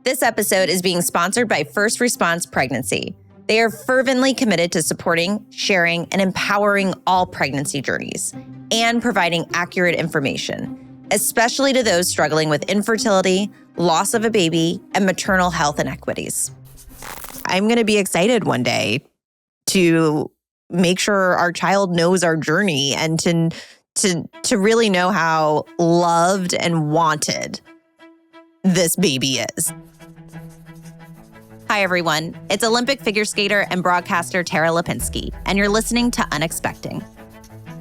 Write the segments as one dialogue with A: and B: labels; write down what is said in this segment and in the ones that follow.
A: This episode is being sponsored by First Response Pregnancy. They are fervently committed to supporting, sharing, and empowering all pregnancy journeys and providing accurate information, especially to those struggling with infertility, loss of a baby, and maternal health inequities. I'm going to be excited one day to make sure our child knows our journey and to really know how loved and wanted this baby is. Hi, everyone. It's Olympic figure skater and broadcaster Tara Lipinski, and you're listening to Unexpecting.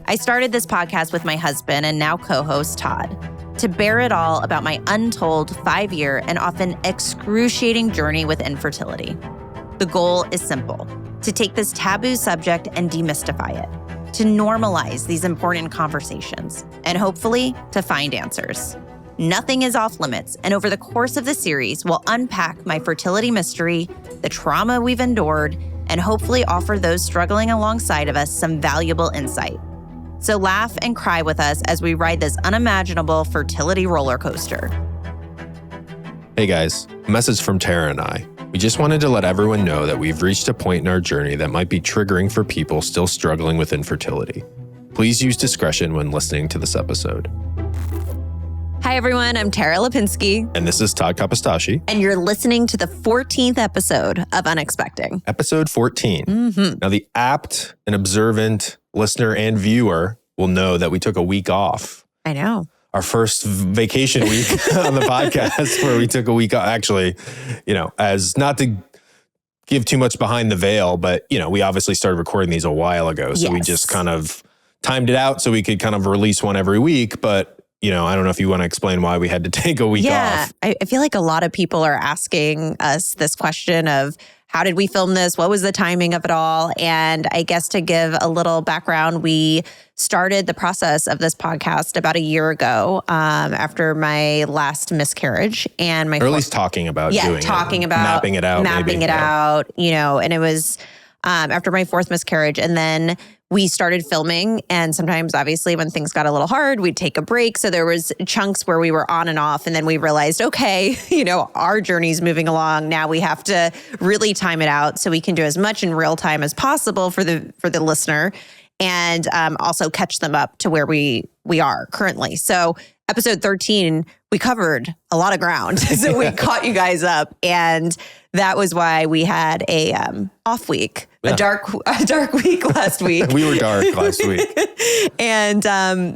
A: I started this podcast with my husband and now co-host Todd to bear it all about my untold 5-year and often excruciating journey with infertility. The goal is simple: to take this taboo subject and demystify it, to normalize these important conversations, and hopefully to find answers. Nothing is off limits, and over the course of the series, we'll unpack my fertility mystery, the trauma we've endured, and hopefully offer those struggling alongside of us some valuable insight. So laugh and cry with us as we ride this unimaginable fertility roller coaster.
B: Hey guys, a message from Tara and I. We just wanted to let everyone know that we've reached a point in our journey that might be triggering for people still struggling with infertility. Please use discretion when listening to this episode.
A: Hi, everyone. I'm Tara Lipinski.
B: And this is Todd Kapostashi.
A: And you're listening to the 14th episode of Unexpecting.
B: Episode 14. Mm-hmm. Now, the apt and observant listener and viewer will know that we took a week off.
A: I know.
B: Our first vacation week on the podcast where we took a week off. Actually, as not to give too much behind the veil, but, we obviously started recording these a while ago. So we just kind of timed it out so we could kind of release one every week. But I don't know if you want to explain why we had to take a week off.
A: I feel like a lot of people are asking us this question of how did we film this? What was the timing of it all? And I guess to give a little background, we started the process of this podcast about a year ago after my last miscarriage. And
B: or at least talking about doing
A: talking
B: it.
A: About
B: mapping it out.
A: And it was after my 4th miscarriage. And then we started filming, and sometimes obviously when things got a little hard, we'd take a break. So there was chunks where we were on and off, and then we realized, okay, our journey's moving along. Now we have to really time it out so we can do as much in real time as possible for the listener, and also catch them up to where we are currently. So episode 13, we covered a lot of ground. So we caught you guys up, and that was why we had a off week. A dark week last week.
B: We were dark last week.
A: And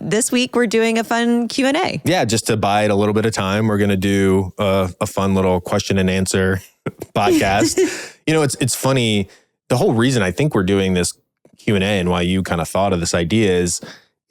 A: this week we're doing a fun Q&A.
B: Yeah, just to bide a little bit of time, we're going to do a fun little question and answer podcast. It's funny. The whole reason I think we're doing this Q&A and why you kind of thought of this idea is,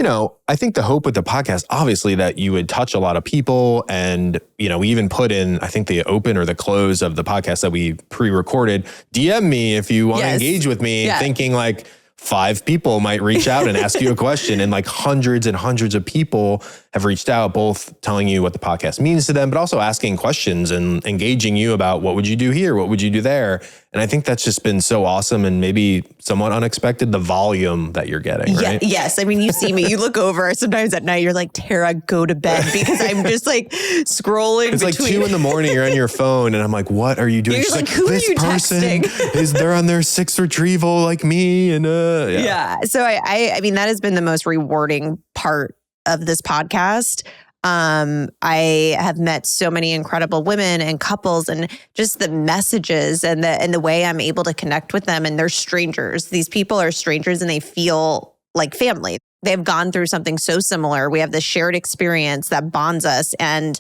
B: I think the hope with the podcast, obviously, that you would touch a lot of people. And, we even put in, I think the open or the close of the podcast that we pre-recorded, DM me if you want to engage with me, thinking like 5 people might reach out and ask you a question. And like hundreds and hundreds of people have reached out, both telling you what the podcast means to them, but also asking questions and engaging you about what would you do here? What would you do there? And I think that's just been so awesome and maybe somewhat unexpected, the volume that you're getting, right?
A: Yes. I mean, you see me, you look over sometimes at night, you're like, Tara, go to bed, because I'm just like scrolling.
B: It's like 2 a.m, you're on your phone and I'm like, what are you doing?
A: You're like, who are you texting?
B: They're on their 6th retrieval like me. And
A: So I mean, that has been the most rewarding part of this podcast. I have met so many incredible women and couples, and just the messages and the way I'm able to connect with them. And they're strangers. These people are strangers and they feel like family. They've gone through something so similar. We have this shared experience that bonds us. And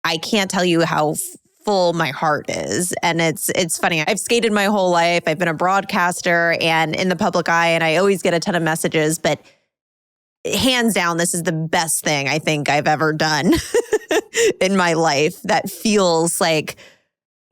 A: I can't tell you how full my heart is. And it's funny. I've skated my whole life. I've been a broadcaster and in the public eye, and I always get a ton of messages, but hands down, this is the best thing I think I've ever done in my life that feels like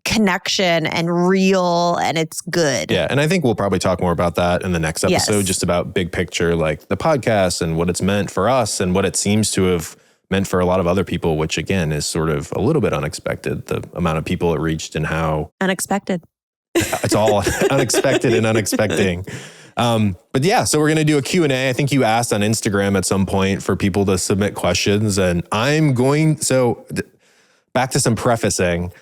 A: connection and real, and it's good.
B: Yeah. And I think we'll probably talk more about that in the next episode, just about big picture, like the podcast and what it's meant for us and what it seems to have meant for a lot of other people, which again is sort of a little bit unexpected, the amount of people it reached and how
A: unexpected.
B: It's all unexpected and unexpecting. But yeah, so we're going to do a Q&A. I think you asked on Instagram at some point for people to submit questions, and I'm going, so back to some prefacing.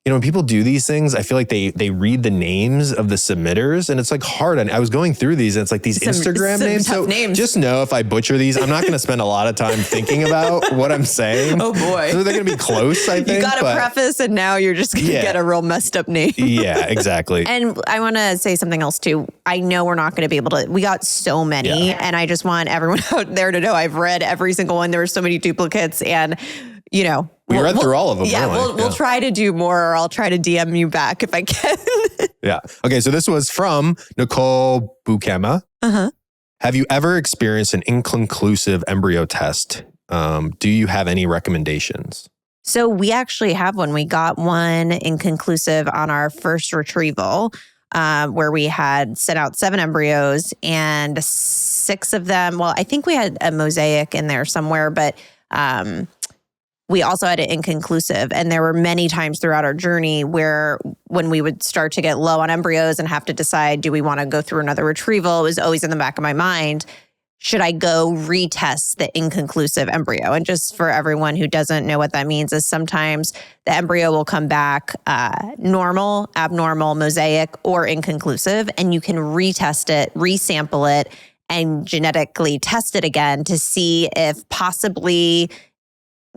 B: when people do these things, I feel like they read the names of the submitters, and it's like hard. And I was going through these, and it's like these Instagram names.
A: Tough
B: So
A: names.
B: just know if I butcher these, I'm not going to spend a lot of time thinking about what I'm saying.
A: Oh boy.
B: So they're going to be close, I think.
A: You got a preface, and now you're just going to get a real messed up name.
B: Yeah, exactly.
A: And I want to say something else too. I know we're not going to be able to, we got so many, and I just want everyone out there to know I've read every single one. There were so many duplicates, and
B: we read through all of them.
A: Yeah, we'll try to do more, or I'll try to DM you back if I can.
B: Yeah. Okay, so this was from Nicole Bukema.
A: Uh-huh.
B: Have you ever experienced an inconclusive embryo test? Do you have any recommendations?
A: So we actually have one. We got one inconclusive on our first retrieval, where we had sent out 7 embryos, and 6 of them, well, I think we had a mosaic in there somewhere, but we also had an inconclusive. And there were many times throughout our journey where when we would start to get low on embryos and have to decide, do we want to go through another retrieval? It was always in the back of my mind, should I go retest the inconclusive embryo? And just for everyone who doesn't know what that means, is sometimes the embryo will come back normal, abnormal, mosaic, or inconclusive, and you can retest it, resample it, and genetically test it again to see if possibly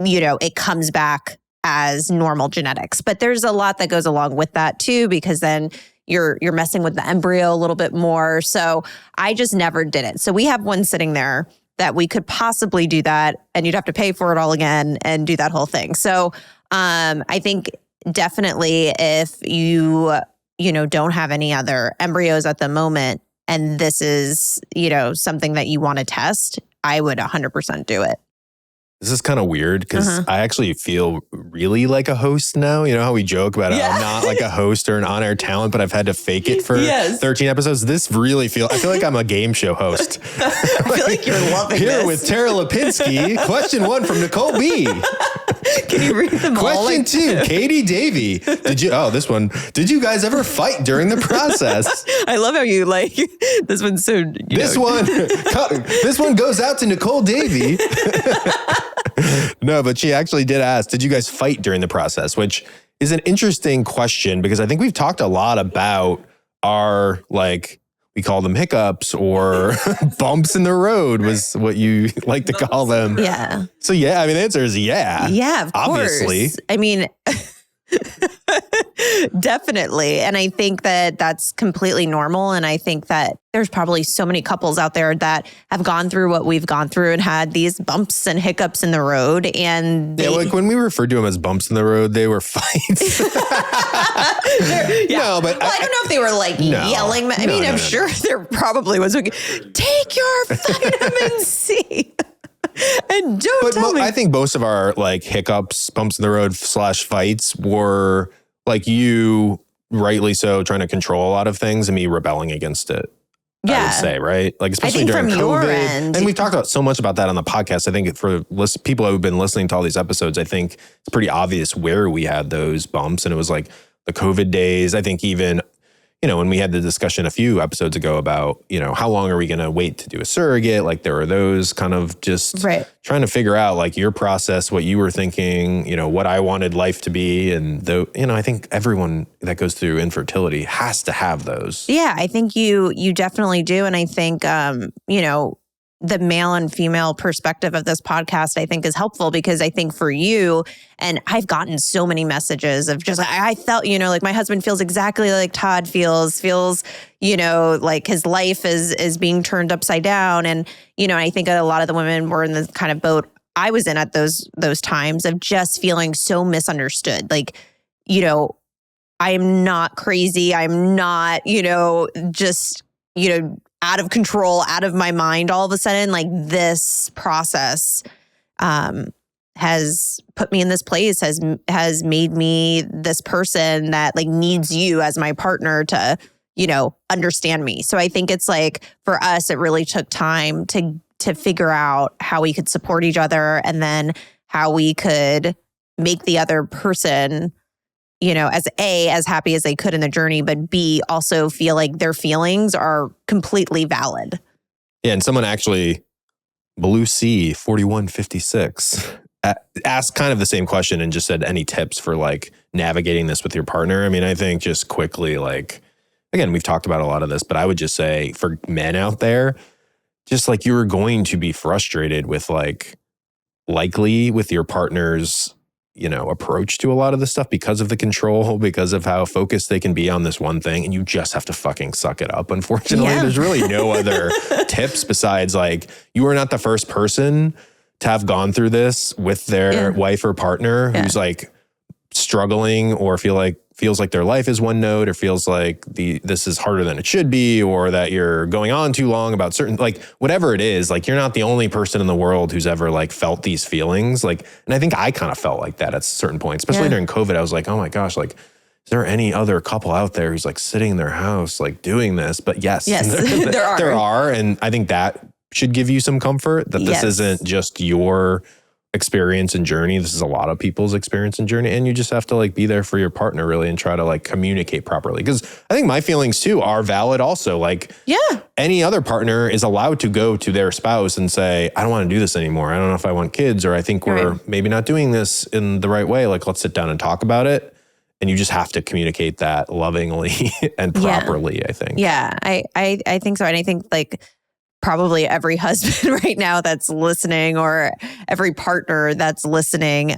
A: it comes back as normal genetics. But there's a lot that goes along with that too, because then you're messing with the embryo a little bit more. So I just never did it. So we have one sitting there that we could possibly do that, and you'd have to pay for it all again and do that whole thing. So I think definitely if you don't have any other embryos at the moment, and this is, something that you want to test, I would 100% do it.
B: This is kind of weird because I actually feel really like a host now. You know how we joke about how I'm not like a host or an on-air talent, but I've had to fake it for 13 episodes. This really I feel like I'm a game show host.
A: I feel like you're loving
B: Here
A: this.
B: with Tara Lipinski. Question 1 from Nicole B.
A: Can you read them all?
B: Question 2, Katie Davey. This one. Did you guys ever fight during the process?
A: I love how you this one's so.
B: This one goes out to Nicole Davey. No, but she actually did ask, did you guys fight during the process? Which is an interesting question, because I think we've talked a lot about our, we call them hiccups or bumps in the road was what you like to call them.
A: Yeah.
B: So the answer is yeah.
A: Yeah, of
B: obviously.
A: course. Definitely. And I think that that's completely normal. And I think that there's probably so many couples out there that have gone through what we've gone through and had these bumps and hiccups in the road. And
B: when we referred to them as bumps in the road, they were fights.
A: No,
B: but
A: I don't know if they were yelling. I'm sure there probably was. Take your vitamin C. And don't tell me.
B: I think most of our hiccups, bumps in the road / fights were you, rightly so, trying to control a lot of things and me rebelling against it.
A: Yeah.
B: I would say, right? Especially during
A: from
B: COVID.
A: Your end.
B: And we've talked about so much about that on the podcast. I think for people who've been listening to all these episodes, I think it's pretty obvious where we had those bumps. And it was the COVID days. I think even, when we had the discussion a few episodes ago about, how long are we going to wait to do a surrogate? There were those kind of just trying to figure out your process, what you were thinking, what I wanted life to be. And I think everyone that goes through infertility has to have those.
A: Yeah, I think you definitely do. And I think, the male and female perspective of this podcast, I think, is helpful, because I think for you, and I've gotten so many messages of just, I felt, my husband feels exactly like Todd feels, his life is being turned upside down. And, I think a lot of the women were in the kind of boat I was in at those times of just feeling so misunderstood. I am not crazy. I'm not, just, out of control, out of my mind all of a sudden. This process has put me in this place, has made me this person that needs you as my partner to, understand me. So I think it's for us, it really took time to figure out how we could support each other, and then how we could make the other person, as happy as they could in the journey, but B, also feel like their feelings are completely valid.
B: Yeah. And someone actually, Blue C 4156, asked kind of the same question and just said any tips for like navigating this with your partner. I mean, I think just quickly, like, again, we've talked about a lot of this, but I would just say for men out there, just like you're going to be frustrated with like likely with your partner's, you know, approach to a lot of this stuff because of the control, because of how focused they can be on this one thing. And you just have to fucking suck it up. Unfortunately, there's really no other tips besides like, you are not the first person to have gone through this with their wife or partner who's like struggling or feels like their life is one note or feels like this is harder than it should be, or that you're going on too long about certain, like whatever it is, like you're not the only person in the world who's ever like felt these feelings. Like, and I think I kind of felt like that at certain points, especially during COVID. I was like, oh my gosh, like, is there any other couple out there who's like sitting in their house, like doing this? But yes, there are. And I think that should give you some comfort that this isn't just your experience and journey. This is a lot of people's experience and journey. And you just have to like be there for your partner really and try to like communicate properly. Because I think my feelings too are valid also. Like any other partner is allowed to go to their spouse and say, I don't want to do this anymore. I don't know if I want kids, or I think we're maybe not doing this in the right way. Like, let's sit down and talk about it. And you just have to communicate that lovingly and properly, I think. Yeah,
A: I think so. And I think like probably every husband right now that's listening, or every partner that's listening,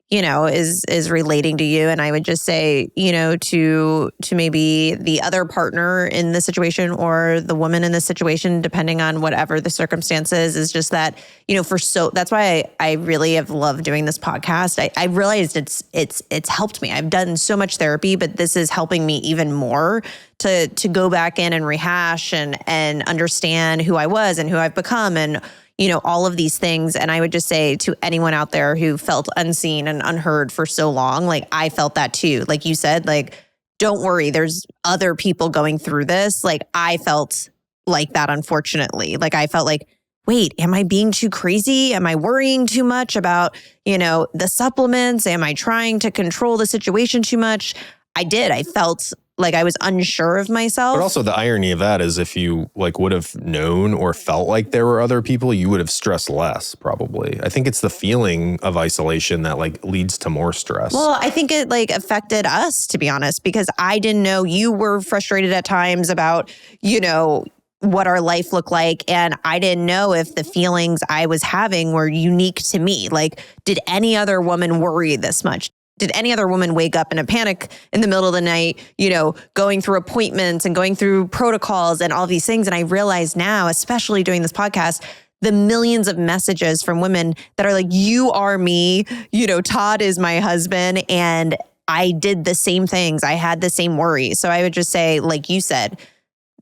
A: you know, is relating to you. And I would just say, you know, to maybe the other partner in the situation or the woman in the situation, depending on whatever the circumstances, is just that, you know, that's why I really have loved doing this podcast. I realized it's helped me. I've done so much therapy, but this is helping me even more to go back in and rehash and understand who I was and who I've become, and you know, all of these things. And I would just say to anyone out there who felt unseen and unheard for so long, like I felt that too. Like you said, like, don't worry, there's other people going through this. Like I felt like that, unfortunately. Like I felt like, wait, am I being too crazy? Am I worrying too much about, you know, the supplements? Am I trying to control the situation too much? I did. I felt like I was unsure of myself.
B: But also the irony of that is if you like would have known or felt like there were other people, you would have stressed less probably. I think it's the feeling of isolation that like leads to more stress.
A: Well, I think it like affected us, to be honest, because I didn't know. You were frustrated at times about, you know, what our life looked like. And I didn't know if the feelings I was having were unique to me. Like, did any other woman worry this much? Did any other woman wake up in a panic in the middle of the night, you know, going through appointments and going through protocols and all these things? And I realize now, especially doing this podcast, the millions of messages from women that are like, you are me, you know, Todd is my husband, and I did the same things. I had the same worries. So I would just say, like you said,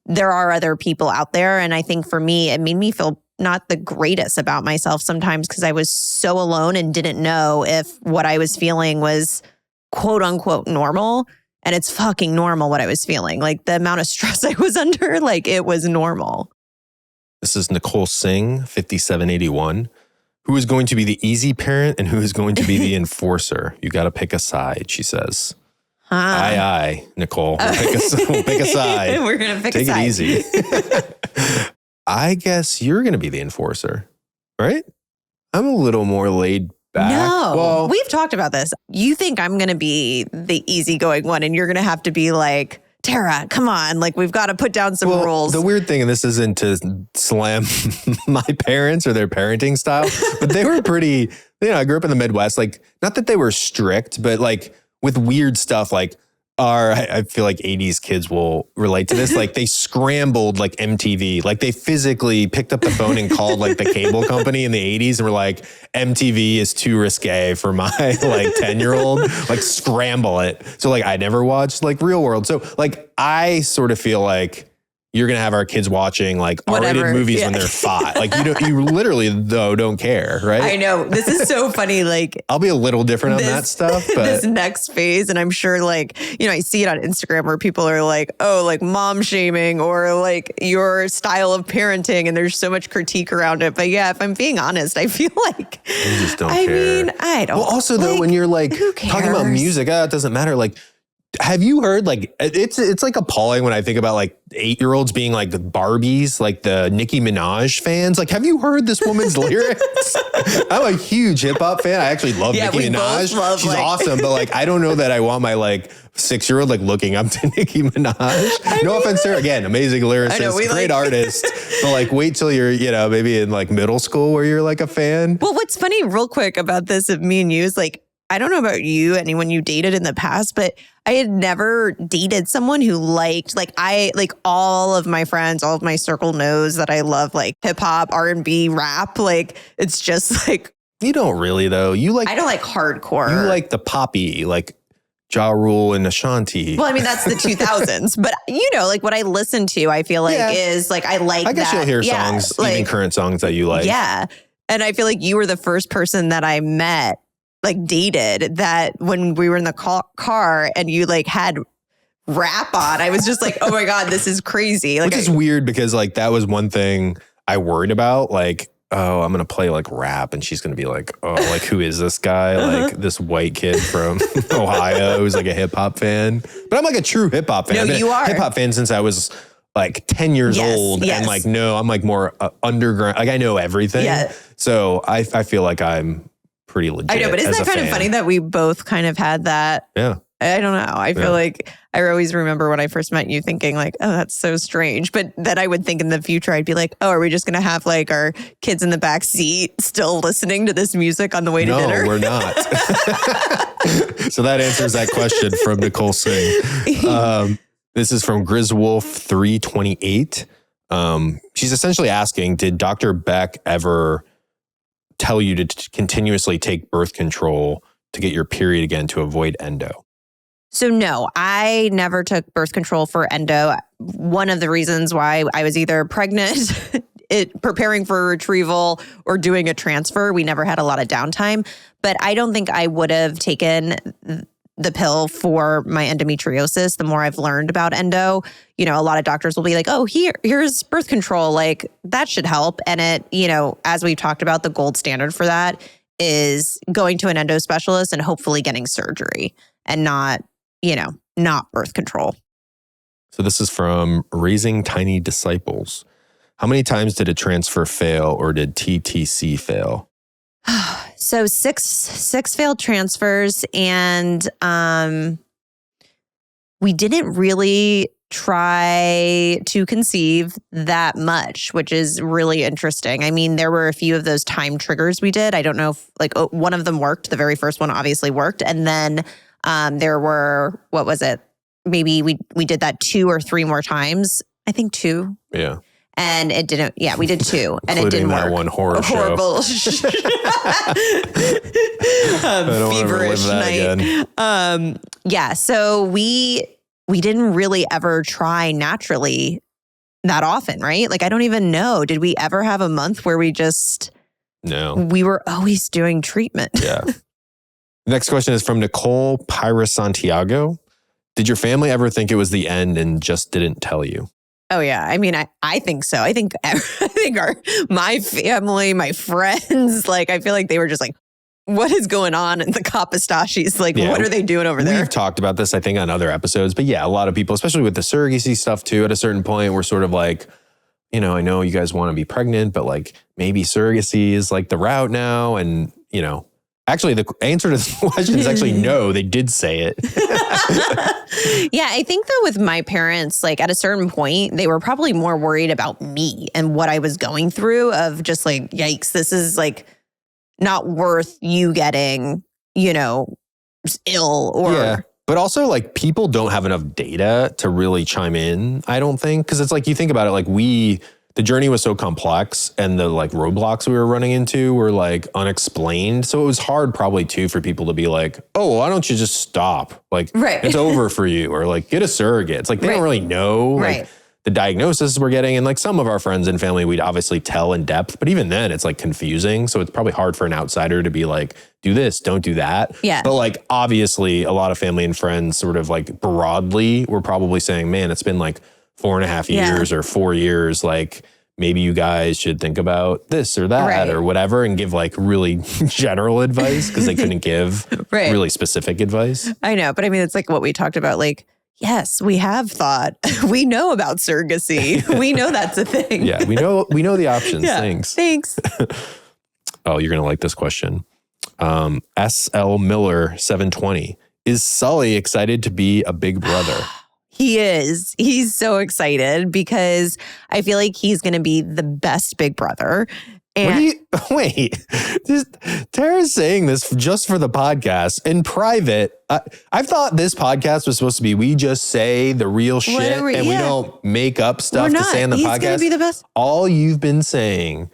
A: there are other people out there. And I think for me, it made me feel not the greatest about myself sometimes because I was so alone and didn't know if what I was feeling was quote unquote normal. And it's fucking normal what I was feeling. Like the amount of stress I was under, like it was normal.
B: This is Nicole Singh, 5781. Who is going to be the easy parent and who is going to be the enforcer? You got to pick a side, she says. Aye, Nicole. We'll pick a side.
A: We're going to pick a side.
B: Take it easy. I guess you're going to be the enforcer, right? I'm a little more laid back.
A: No,
B: well,
A: we've talked about this. You think I'm going to be the easygoing one, and you're going to have to be like, Tara, come on. Like, we've got to put down some rules.
B: The weird thing, and this isn't to slam my parents or their parenting style, but they were pretty, you know, I grew up in the Midwest. Like, not that they were strict, but like with weird stuff, like, I feel like 80s kids will relate to this. Like they scrambled like MTV, like they physically picked up the phone and called like the cable company in the 80s and were like, MTV is too risque for my like 10-year-old, like scramble it. So like I never watched like Real World. So like I sort of feel like you're going to have our kids watching like R-rated movies when they're 5. Like you literally though don't care, right?
A: I know. This is so funny. Like
B: I'll be a little different on that stuff, but
A: this next phase. And I'm sure like, you know, I see it on Instagram where people are like, oh, like mom shaming or like your style of parenting. And there's so much critique around it. But yeah, if I'm being honest, I feel like
B: you just don't care.
A: I mean, I don't.
B: Well, also though, when you're like talking about music, it doesn't matter. Like Have you heard like it's like appalling when I think about like 8-year-olds being like the Barbies, like the Nicki Minaj fans. Like, have you heard this woman's lyrics? I'm a huge hip hop fan. I actually love Nicki Minaj. She's awesome, but like I don't know that I want my like 6-year-old like looking up to Nicki Minaj. No offense to her. Again, amazing lyricist, great artist. But like wait till you're, maybe in like middle school where you're like a fan.
A: Well, what's funny real quick about this of me and you is like, I don't know about you, anyone you dated in the past, but I had never dated someone who liked, all of my friends, all of my circle knows that I love like hip hop, R&B, rap. Like, it's just like.
B: You don't really though.
A: I don't like hardcore.
B: You like the poppy, like Ja Rule and Ashanti.
A: Well, I mean, that's the 2000s, but like what I listen to, I feel like is like, I guess
B: you'll hear songs, even current songs that you like.
A: Yeah. And I feel like you were the first person that I met, like dated, that when we were in the car and you like had rap on, I was just like, oh my God, this is crazy. Like,
B: which is weird because like that was one thing I worried about. Like, oh, I'm going to play like rap and she's going to be like, oh, like who is this guy? Like this white kid from Ohio who's like a hip hop fan. But I'm like a true hip hop fan.
A: No, you are.
B: Hip hop fan since I was like 10 years old.
A: Yes.
B: And like, no, I'm like more underground. Like I know everything. Yeah. So I feel like I'm pretty legit.
A: I know, but isn't that kind of funny that we both kind of had that?
B: Yeah.
A: I don't know. I feel like I always remember when I first met you thinking like, oh, that's so strange. But then I would think in the future, I'd be like, oh, are we just going to have like our kids in the back seat still listening to this music on the way to dinner?
B: No, we're not. So that answers that question from Nicole Singh. This is from Griswolf 328. She's essentially asking, did Dr. Beck ever tell you to continuously take birth control to get your period again to avoid endo?
A: So no, I never took birth control for endo. One of the reasons why I was either pregnant, preparing for a retrieval, or doing a transfer, we never had a lot of downtime. But I don't think I would have taken the pill for my endometriosis. The more I've learned about endo, a lot of doctors will be like, oh, here's birth control. Like that should help. And it, as we've talked about, the gold standard for that is going to an endo specialist and hopefully getting surgery and not birth control.
B: So this is from Raising Tiny Disciples. How many times did a transfer fail or did TTC fail?
A: So six failed transfers, and we didn't really try to conceive that much, which is really interesting. I mean, there were a few of those time triggers we did. I don't know if one of them worked. The very first one obviously worked. And then there were, what was it? Maybe we did that 2 or 3 more times. I think 2.
B: Yeah.
A: And it didn't. Yeah, we did 2, and it didn't work.
B: That one horrible
A: feverish night. Yeah. So we didn't really ever try naturally that often, right? Like I don't even know. Did we ever have a month where we just?
B: No.
A: We were always doing treatment.
B: Yeah. Next question is from Nicole Pyra Santiago. Did your family ever think it was the end and just didn't tell you?
A: Oh yeah, I mean, I think so. I think my family, my friends, like I feel like they were just like, what is going on in the Kapistashis? Like, what are they doing over there?
B: We've talked about this, I think, on other episodes. But yeah, a lot of people, especially with the surrogacy stuff too, at a certain point, we're sort of like, I know you guys want to be pregnant, but like maybe surrogacy is like the route now. And, actually the answer to this question is actually no, they did say it.
A: Yeah, I think though with my parents, like at a certain point, they were probably more worried about me and what I was going through of just like, yikes, this is like not worth you getting, ill or.
B: Yeah. But also like people don't have enough data to really chime in, I don't think. Because it's like you think about it, like the journey was so complex and the like roadblocks we were running into were like unexplained. So it was hard probably too for people to be like, oh, why don't you just stop? Like it's over for you, or like get a surrogate. It's like they don't really know like the diagnosis we're getting. And like some of our friends and family, we'd obviously tell in depth, but even then it's like confusing. So it's probably hard for an outsider to be like, do this, don't do that.
A: Yeah.
B: But like obviously a lot of family and friends sort of like broadly were probably saying, man, it's been like 4.5 years or 4 years, like maybe you guys should think about this or that or whatever, and give like really general advice because they couldn't give really specific advice.
A: I know, but I mean, it's like what we talked about, like, yes, we have thought. We know about surrogacy. We know that's a thing.
B: Yeah, we know the options. Thanks. Oh, you're going to like this question. SL Miller 720. Is Sully excited to be a big brother?
A: He is. He's so excited because I feel like he's going to be the best big brother. And
B: wait, Tara's saying this just for the podcast. In private, I thought this podcast was supposed to be, we just say the real shit we don't make up stuff to say on the podcast.
A: He's going to be the best.
B: All you've been saying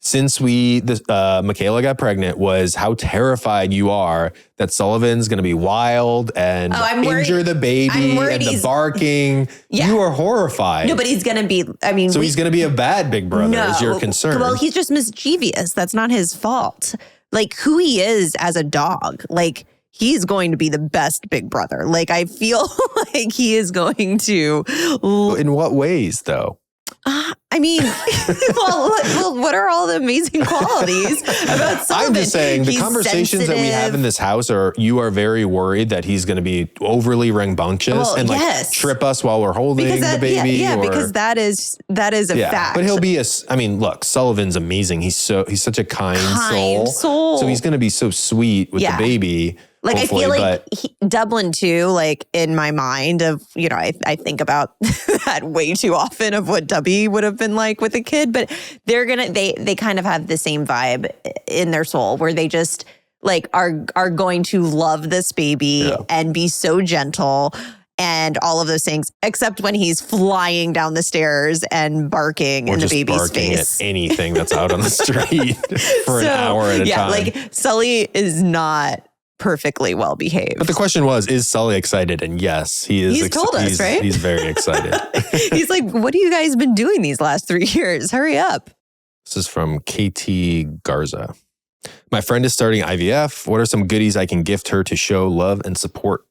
B: since Michaela got pregnant was how terrified you are that Sullivan's going to be wild and injure the baby and the barking. Yeah. You are horrified.
A: No, but he's going to be,
B: so he's going to be a bad big brother is your concern.
A: Well, he's just mischievous. That's not his fault. Like who he is as a dog, like he's going to be the best big brother. Like I feel like he is going to.
B: In what ways though?
A: I mean, well, what are all the amazing qualities about Sullivan?
B: I'm just saying the conversations that we have in this house you are very worried that he's going to be overly rambunctious and like trip us while we're holding the baby.
A: Yeah, because that is a fact.
B: But he'll be look, Sullivan's amazing. He's such a kind soul. So he's going to be so sweet with the baby.
A: Like I feel like Dublin too, like in my mind of, I think about that way too often of what Dubby would have been like with a kid, but they kind of have the same vibe in their soul where they just like are going to love this baby and be so gentle and all of those things, except when he's flying down the stairs and barking in the baby's face.
B: At anything that's out on the street for an hour at a time.
A: Yeah, like Sully is not perfectly well behaved.
B: But the question was, is Sully excited? And yes, he is.
A: He's told us, right?
B: He's very excited.
A: He's like, what have you guys been doing these last 3 years? Hurry up.
B: This is from KT Garza. My friend is starting IVF. What are some goodies I can gift her to show love and support?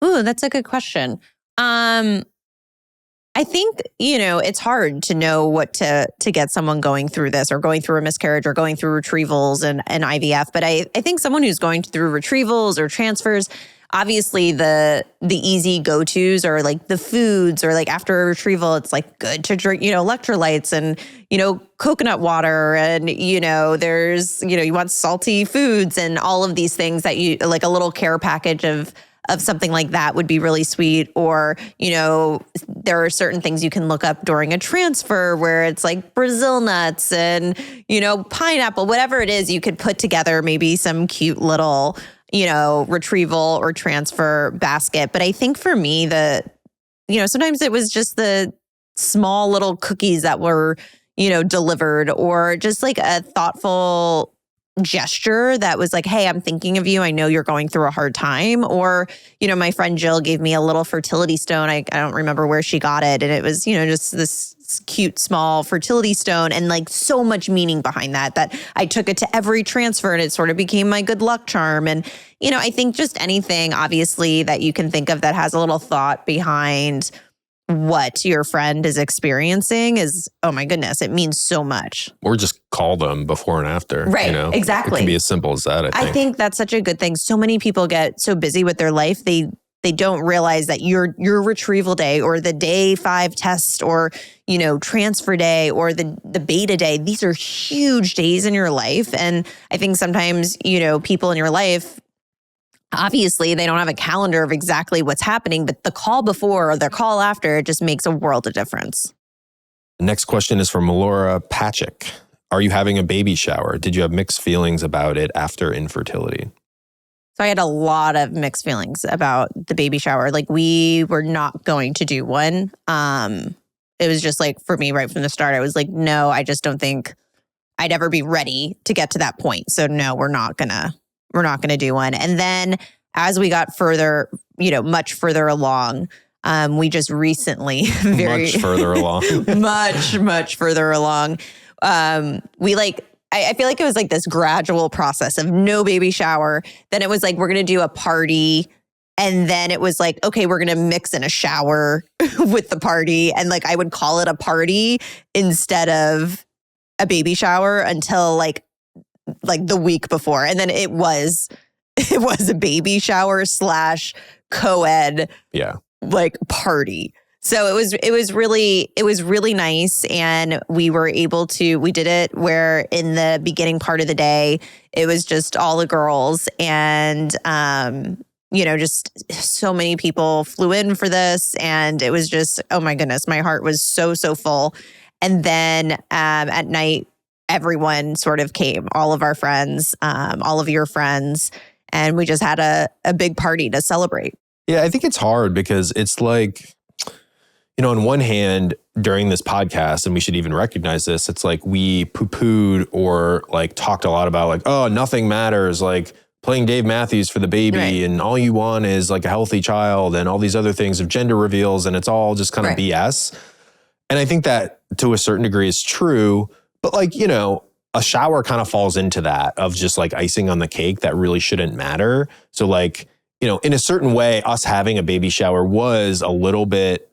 A: Ooh, that's a good question. I think, it's hard to know what to get someone going through this or going through a miscarriage or going through retrievals and IVF. But I think someone who's going through retrievals or transfers, obviously the easy go-tos are like the foods or like after a retrieval, it's like good to drink, electrolytes and, coconut water and, there's, you want salty foods and all of these things that you like a little care package of something like that would be really sweet. Or, there are certain things you can look up during a transfer where it's like Brazil nuts and, pineapple, whatever it is, you could put together maybe some cute little, retrieval or transfer basket. But I think for me, sometimes it was just the small little cookies that were, delivered or just like a thoughtful gesture that was like, hey, I'm thinking of you. I know you're going through a hard time. Or, my friend Jill gave me a little fertility stone. I don't remember where she got it. And it was, just this cute, small fertility stone and like so much meaning behind that I took it to every transfer and it sort of became my good luck charm. And, I think just anything obviously that you can think of that has a little thought behind what your friend is experiencing is, oh my goodness, it means so much.
B: Or just call them before and after.
A: Right, exactly.
B: It can be as simple as that,
A: I think that's such a good thing. So many people get so busy with their life, they don't realize that your retrieval day or the day 5 test or, transfer day or the beta day, these are huge days in your life. And I think sometimes, people in your life, obviously, they don't have a calendar of exactly what's happening, but the call before or the call after, it just makes a world of difference.
B: The next question is from Melora Patrick. Are you having a baby shower? Did you have mixed feelings about it after infertility?
A: So I had a lot of mixed feelings about the baby shower. Like we were not going to do one. It was just like, for me right from the start, I was like, no, I just don't think I'd ever be ready to get to that point. So no, we're not gonna do one. And then as we got further, much further along, we just recently
B: much further along,
A: much further along. I feel like it was like this gradual process of no baby shower. Then it was like, we're going to do a party And then it was like, okay, we're going to mix in a shower with the party. And like, I would call it a party instead of a baby shower until like the week before. And then it was a baby shower / co-ed like party. So it was really nice. And we did it where in the beginning part of the day, it was just all the girls and, just so many people flew in for this. And it was just, oh my goodness, my heart was so, so full. And then at night, everyone sort of came, all of our friends, all of your friends. And we just had a big party to celebrate.
B: Yeah, I think it's hard because it's like, on one hand, during this podcast, and we should even recognize this, it's like we poo-pooed or like talked a lot about like, oh, nothing matters, like playing Dave Matthews for the baby, right, and all you want is like a healthy child and all these other things of gender reveals, and it's all just kind of BS. And I think that to a certain degree is true, but like, a shower kind of falls into that of just like icing on the cake that really shouldn't matter. So like, in a certain way, us having a baby shower was a little bit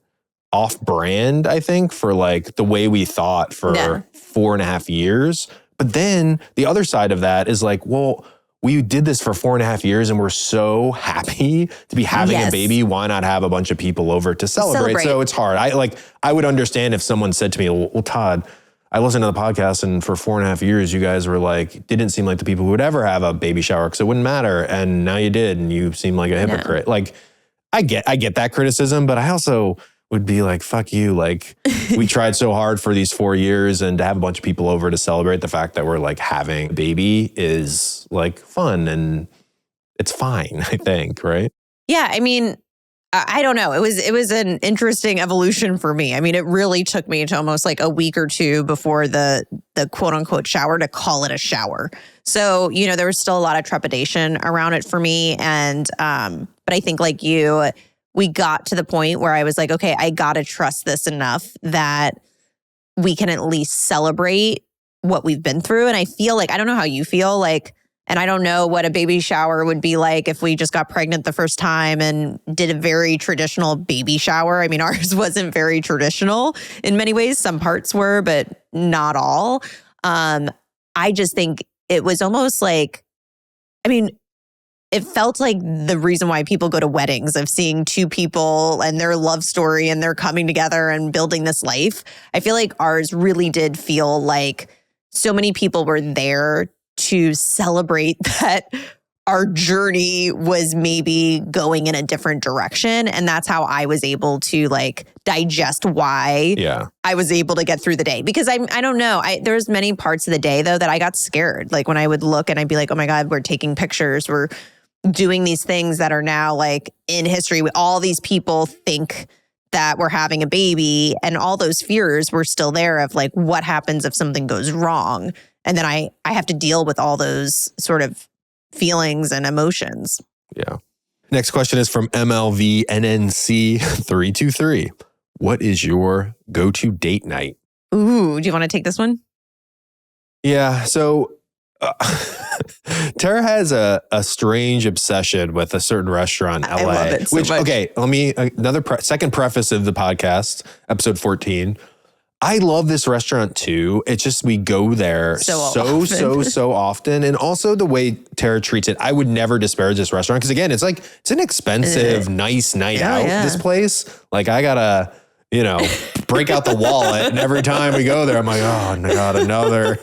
B: off-brand, I think, for like the way we thought for 4.5 years. But then the other side of that is like, well, we did this for 4.5 years and we're so happy to be having a baby. Why not have a bunch of people over to celebrate? So it's hard. I would understand if someone said to me, well, Todd, I listened to the podcast and for 4.5 years, you guys were like, didn't seem like the people who would ever have a baby shower because it wouldn't matter. And now you did and you seem like a hypocrite. Yeah. Like, I get that criticism, but I also would be like, fuck you. Like, we tried so hard for these 4 years, and to have a bunch of people over to celebrate the fact that we're like having a baby is like fun and it's fine, I think, right?
A: Yeah, I mean, I don't know. It was an interesting evolution for me. I mean, it really took me to almost like a week or two before the quote unquote shower to call it a shower. So, there was still a lot of trepidation around it for me. And, but I think like you, we got to the point where I was like, okay, I got to trust this enough that we can at least celebrate what we've been through. And I feel like, I don't know how you feel like, and I don't know what a baby shower would be like if we just got pregnant the first time and did a very traditional baby shower. I mean, ours wasn't very traditional in many ways. Some parts were, but not all. I just think it was almost like, I mean, it felt like the reason why people go to weddings of seeing two people and their love story and they're coming together and building this life. I feel like ours really did feel like so many people were there to celebrate that our journey was maybe going in a different direction. And that's how I was able to like digest why I was able to get through the day. Because I don't know, there's many parts of the day though that I got scared. Like when I would look and I'd be like, oh my God, we're taking pictures. We're doing these things that are now like in history. All these people think that we're having a baby, and all those fears were still there of like, what happens if something goes wrong? And then I have to deal with all those sort of feelings and emotions.
B: Yeah. Next question is from MLVNNC323. What is your go-to date night?
A: Ooh, do you want to take this one?
B: Yeah. So Tara has a strange obsession with a certain restaurant in LA.
A: I love it so much.
B: Okay, let me, second preface of the podcast, episode 14. I love this restaurant too. It's just, we go there so often. And also the way Tara treats it, I would never disparage this restaurant. Cause again, it's like, it's an expensive, nice night out, this place. Like I gotta, break out the wallet. And every time we go there, I'm like, oh my God, another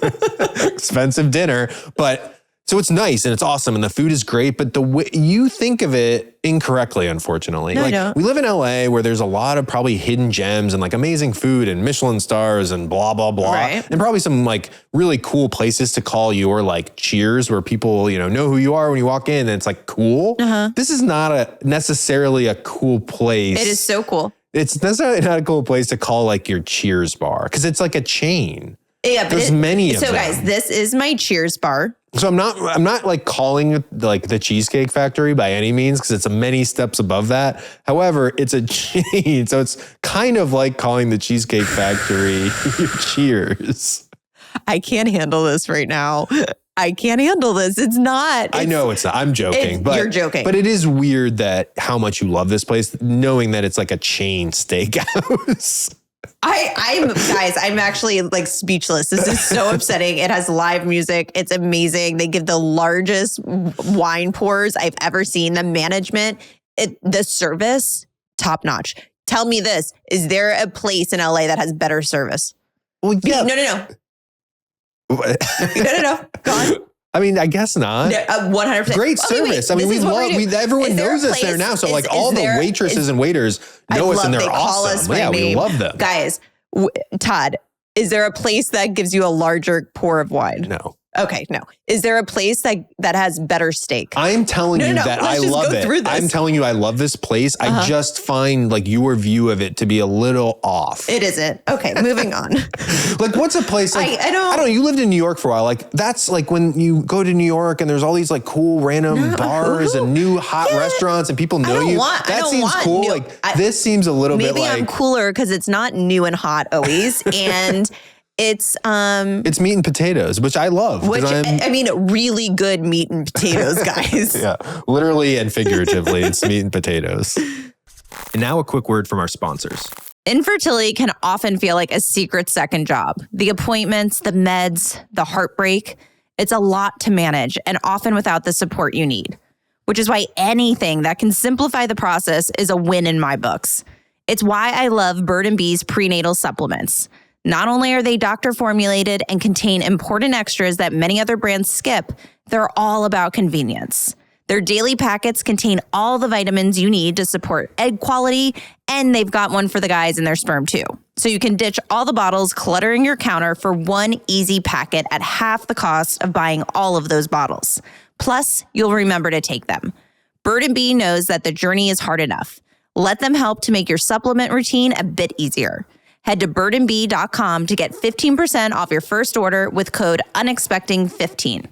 B: expensive dinner. But so it's nice and it's awesome and the food is great, but the way you think of it incorrectly, unfortunately. We live in LA where there's a lot of probably hidden gems and like amazing food and Michelin stars and blah, blah, blah. Right. And probably some like really cool places to call your like cheers where people, know who you are when you walk in and it's like cool. This is not necessarily a cool place.
A: It is so cool.
B: It's necessarily not a cool place to call like your Cheers bar because it's like a chain.
A: Yeah, but
B: there's many of them.
A: So guys, this is my Cheers bar.
B: So I'm not like calling it like the Cheesecake Factory by any means because it's many steps above that. However, it's a chain, so it's kind of like calling the Cheesecake Factory your Cheers.
A: I can't handle this right now. I can't handle this. It's not.
B: I know it's not. I'm joking.
A: You're joking.
B: But it is weird that how much you love this place, knowing that it's like a chain steakhouse.
A: I'm actually like speechless. This is so upsetting. It has live music. It's amazing. They give the largest wine pours I've ever seen. The management, the service, top notch. Tell me this. Is there a place in LA that has better service?
B: Well, yeah.
A: No. No. Go on.
B: I mean, I guess not.
A: 100%.
B: Great service. I mean, everyone knows us there now. So like all the waitresses and waiters know us and they're awesome. Yeah, we love them.
A: Guys, Todd, is there a place that gives you a larger pour of wine?
B: No.
A: Okay, no. Is there a place that has better steak?
B: I'm telling you that I love it. I'm telling you I love this place. I just find like your view of it to be a little off.
A: It isn't. Okay, moving on.
B: Like what's a place like, I don't know, you lived in New York for a while. Like that's like when you go to New York and there's all these like cool random bars and new hot restaurants and people know you. That seems cool.
A: New,
B: this seems a little bit like.
A: Maybe I'm cooler because it's not new and hot always. And it's
B: meat and potatoes, which I love.
A: I mean, really good meat and potatoes, guys.
B: Yeah, literally and figuratively, it's meat and potatoes. And now a quick word from our sponsors.
A: Infertility can often feel like a secret second job. The appointments, the meds, the heartbreak, it's a lot to manage and often without the support you need, which is why anything that can simplify the process is a win in my books. It's why I love bird&be's prenatal supplements. Not only are they doctor formulated and contain important extras that many other brands skip, they're all about convenience. Their daily packets contain all the vitamins you need to support egg quality, and they've got one for the guys in their sperm too. So you can ditch all the bottles cluttering your counter for one easy packet at half the cost of buying all of those bottles. Plus, you'll remember to take them. Bird&be knows that the journey is hard enough. Let them help to make your supplement routine a bit easier. Head to bird&be.com to get 15% off your first order with code Unexpecting15.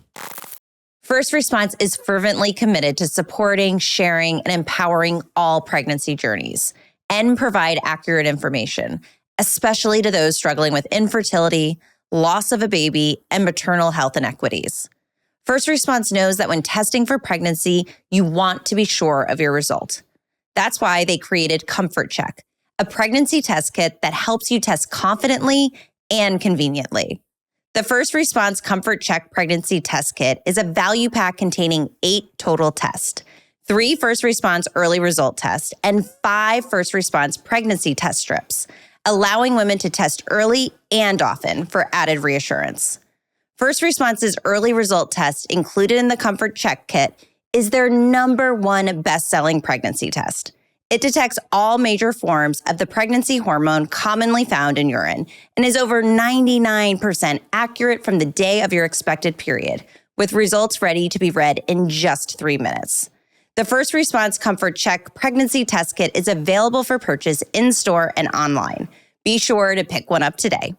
A: First Response is fervently committed to supporting, sharing, and empowering all pregnancy journeys and provide accurate information, especially to those struggling with infertility, loss of a baby, and maternal health inequities. First Response knows that when testing for pregnancy, you want to be sure of your result. That's why they created Comfort Check, a pregnancy test kit that helps you test confidently and conveniently. The First Response Comfort Check Pregnancy Test Kit is a value pack containing 8 total tests, 3 First Response Early Result Tests, and 5 First Response Pregnancy Test Strips, allowing women to test early and often for added reassurance. First Response's Early Result Test, included in the Comfort Check Kit, is their #1 best-selling pregnancy test. It detects all major forms of the pregnancy hormone commonly found in urine and is over 99% accurate from the day of your expected period, with results ready to be read in just 3 minutes. The First Response Comfort Check Pregnancy Test Kit is available for purchase in-store and online. Be sure to pick one up today.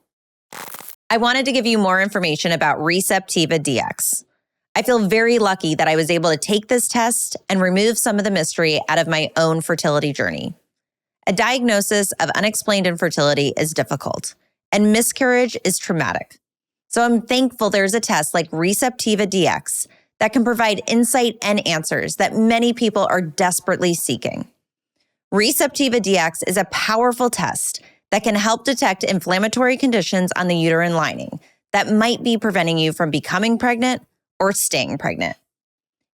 A: I wanted to give you more information about ReceptivaDX. I feel very lucky that I was able to take this test and remove some of the mystery out of my own fertility journey. A diagnosis of unexplained infertility is difficult, and miscarriage is traumatic. So I'm thankful there's a test like ReceptivaDX that can provide insight and answers that many people are desperately seeking. ReceptivaDX is a powerful test that can help detect inflammatory conditions on the uterine lining that might be preventing you from becoming pregnant or staying pregnant.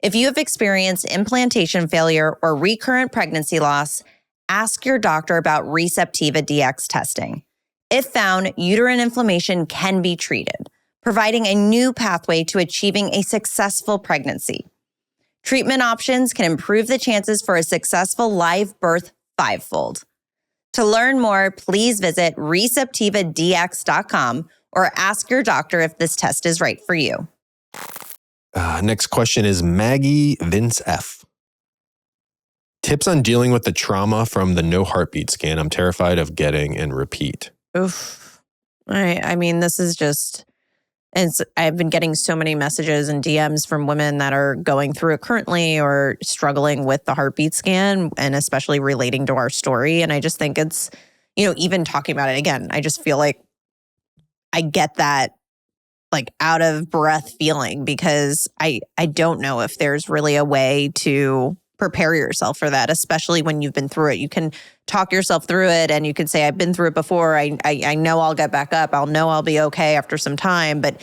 A: If you have experienced implantation failure or recurrent pregnancy loss, ask your doctor about ReceptivaDX testing. If found, uterine inflammation can be treated, providing a new pathway to achieving a successful pregnancy. Treatment options can improve the chances for a successful live birth 5-fold. To learn more, please visit ReceptivaDX.com or ask your doctor if this test is right for you.
B: Next question is Maggie Vince F. Tips on dealing with the trauma from the no heartbeat scan I'm terrified of getting and repeat.
A: Oof. I mean, this is just, I've been getting so many messages and DMs from women that are going through it currently or struggling with the heartbeat scan, and especially relating to our story. And I just think it's, even talking about it again, I just feel like I get that like out of breath feeling, because I don't know if there's really a way to prepare yourself for that, especially when you've been through it. You can talk yourself through it and you can say, I've been through it before. I know I'll get back up. I'll know I'll be okay after some time. But,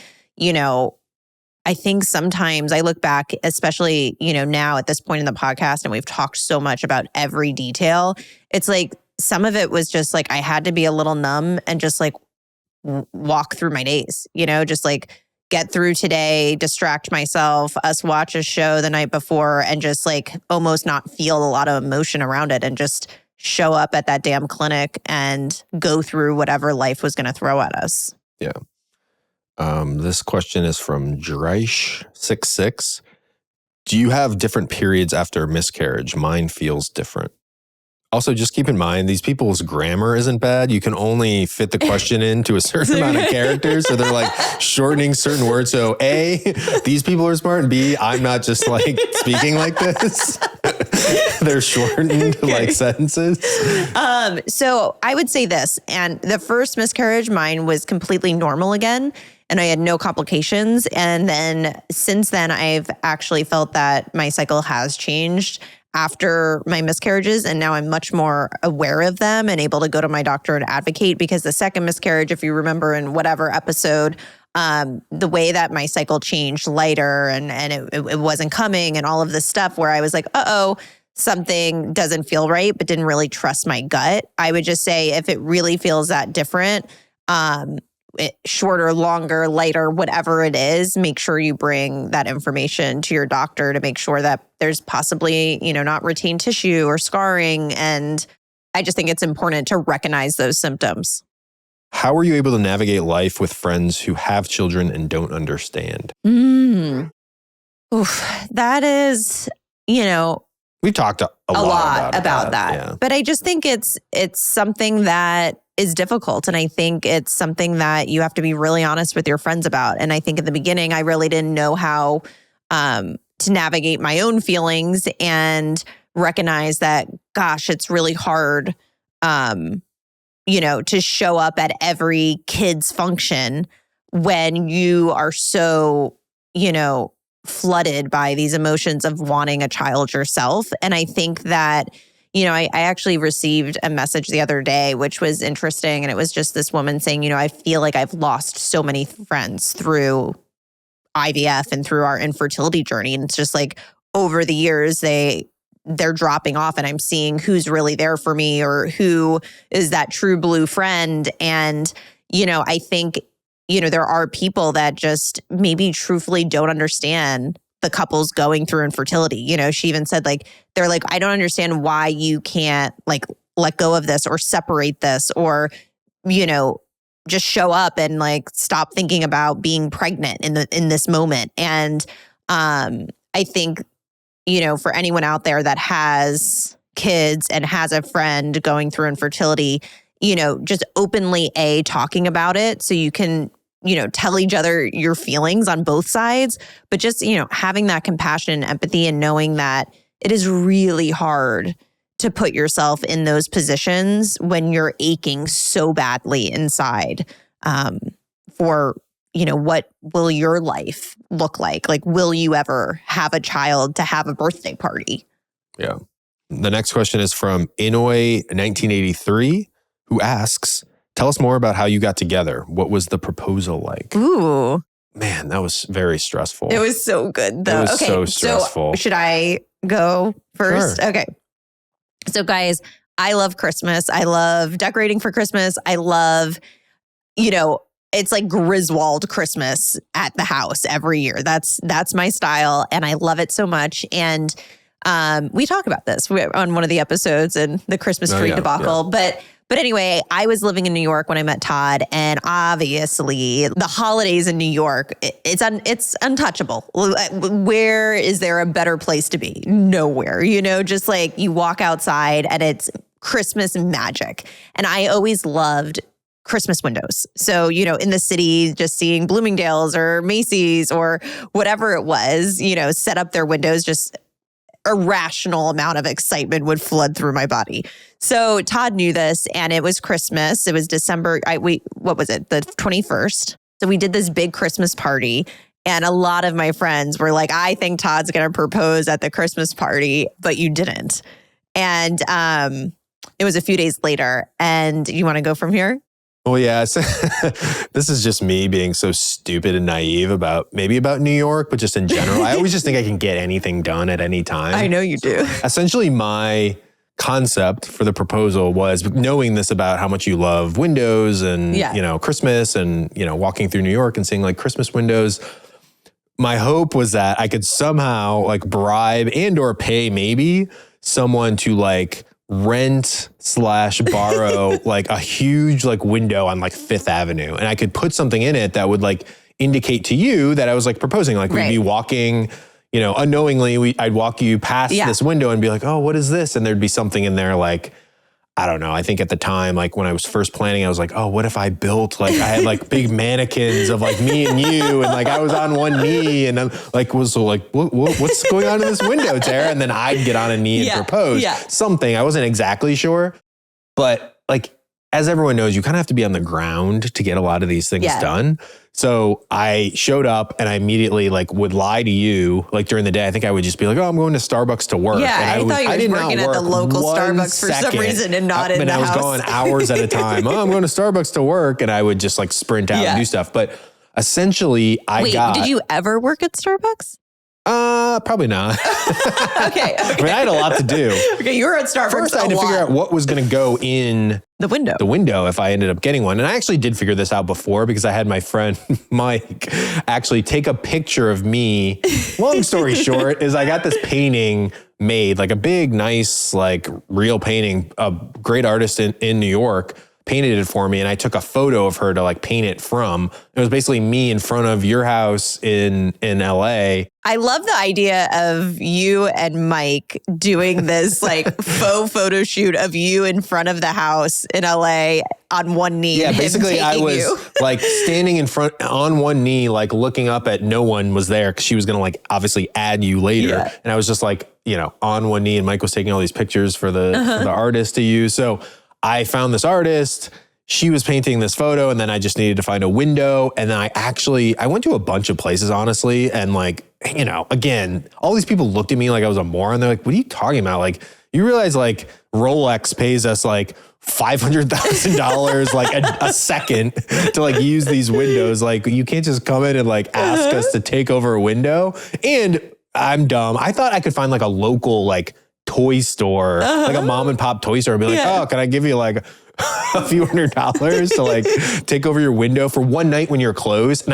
A: I think sometimes I look back, especially, now at this point in the podcast, and we've talked so much about every detail. It's like some of it was just like I had to be a little numb and just like walk through my days, just like get through today, distract myself, us watch a show the night before and just like almost not feel a lot of emotion around it and just show up at that damn clinic and go through whatever life was going to throw at us.
B: Yeah. This question is from Dreish66. Do you have different periods after miscarriage? Mine feels different. Also, just keep in mind, these people's grammar isn't bad. You can only fit the question into a certain amount of characters. So they're like shortening certain words. So A, these people are smart. And B, I'm not just like speaking like this. They're shortened like sentences.
A: So I would say this, and the first miscarriage, mine was completely normal again. And I had no complications. And then since then, I've actually felt that my cycle has changed after my miscarriages. And now I'm much more aware of them and able to go to my doctor and advocate, because the second miscarriage, if you remember in whatever episode, the way that my cycle changed lighter and it wasn't coming and all of this stuff where I was like, something doesn't feel right, but didn't really trust my gut. I would just say if it really feels that different, shorter, longer, lighter, whatever it is, make sure you bring that information to your doctor to make sure that there's possibly, not retained tissue or scarring. And I just think it's important to recognize those symptoms.
B: How are you able to navigate life with friends who have children and don't understand?
A: That is,
B: we've talked a lot about that. Yeah.
A: But I just think it's something that is difficult. And I think it's something that you have to be really honest with your friends about. And I think in the beginning, I really didn't know how to navigate my own feelings and recognize that, gosh, it's really hard, to show up at every kid's function when you are so, flooded by these emotions of wanting a child yourself. And I think that, I actually received a message the other day, which was interesting. And it was just this woman saying, I feel like I've lost so many friends through IVF and through our infertility journey. And it's just like over the years, they're dropping off and I'm seeing who's really there for me or who is that true blue friend. And, I think, there are people that just maybe truthfully don't understand the couples going through infertility. She even said they're like, I don't understand why you can't let go of this or separate this or, just show up and stop thinking about being pregnant in this moment. And I think, for anyone out there that has kids and has a friend going through infertility, just openly talking about it so you can tell each other your feelings on both sides, but just, having that compassion and empathy and knowing that it is really hard to put yourself in those positions when you're aching so badly inside for, what will your life look like? Will you ever have a child to have a birthday party?
B: Yeah. The next question is from Inouye1983, who asks, tell us more about how you got together. What was the proposal like?
A: Ooh.
B: Man, that was very stressful.
A: It was so good, though.
B: It was so stressful.
A: So should I go first?
B: Sure.
A: Okay. So guys, I love Christmas. I love decorating for Christmas. I love, it's like Griswold Christmas at the house every year. That's my style. And I love it so much. And we talk about this on one of the episodes and the Christmas tree debacle. Yeah. But anyway, I was living in New York when I met Todd, and obviously the holidays in New York, it's untouchable. Where is there a better place to be? Nowhere, just like you walk outside and it's Christmas magic. And I always loved Christmas windows. So, in the city, just seeing Bloomingdale's or Macy's or whatever it was, set up their windows, just irrational amount of excitement would flood through my body. So Todd knew this, and it was Christmas. It was December. What was it? The 21st. So we did this big Christmas party. And a lot of my friends were like, I think Todd's going to propose at the Christmas party, but you didn't. And it was a few days later. And you want to go from here?
B: Well, yeah, so this is just me being so stupid and naive about New York, but just in general. I always just think I can get anything done at any time.
A: I know you do.
B: Essentially, my concept for the proposal was knowing this about how much you love windows and, Christmas and, walking through New York and seeing like Christmas windows. My hope was that I could somehow like bribe and or pay maybe someone to like rent/borrow like a huge like window on like Fifth Avenue. And I could put something in it that would like indicate to you that I was like proposing. Like we'd be walking, unknowingly, I'd walk you past this window and be like, oh, what is this? And there'd be something in there like, I don't know. I think at the time, like when I was first planning, I was like, oh, what if I built like, I had like big mannequins of like me and you. And like I was on one knee and I'm like, what's going on in this window, Tara? And then I'd get on a knee and propose something. I wasn't exactly sure. But like, as everyone knows, you kind of have to be on the ground to get a lot of these things done. So I showed up and I immediately like would lie to you like during the day. I think I would just be like, oh, I'm going to Starbucks to work.
A: Yeah,
B: and
A: I thought you were working at the local Starbucks for some reason and not in the house.
B: And I was going hours at a time. Oh, I'm going to Starbucks to work. And I would just like sprint out and do stuff. But essentially
A: did you ever work at Starbucks?
B: Probably not.
A: Okay.
B: I mean, I had a lot to do.
A: Okay, you were at Starbucks.
B: First, I had to figure out what was going to go in
A: the window
B: if I ended up getting one. And I actually did figure this out before because I had my friend Mike actually take a picture of me. Long story short is I got this painting made, like a big, nice, like real painting. A great artist in New York painted it for me, and I took a photo of her to like paint it from. It was basically me in front of your house in LA.
A: I love the idea of you and Mike doing this like faux photo shoot of you in front of the house in LA on one knee.
B: Yeah, basically I was like standing in front on one knee, like looking up at no one was there because she was going to like obviously add you later. Yeah. And I was just like, on one knee, and Mike was taking all these pictures for the artist to use. So I found this artist, she was painting this photo, and then I just needed to find a window. And then I went to a bunch of places, honestly. And like, again, all these people looked at me like I was a moron. They're like, what are you talking about? Like, you realize like Rolex pays us like $500,000 like a second to like use these windows. Like you can't just come in and like ask us to take over a window. And I'm dumb. I thought I could find like a local like toy store, like a mom and pop toy store, and be like, oh, can I give you like a few $100 to like take over your window for one night when you're closed? And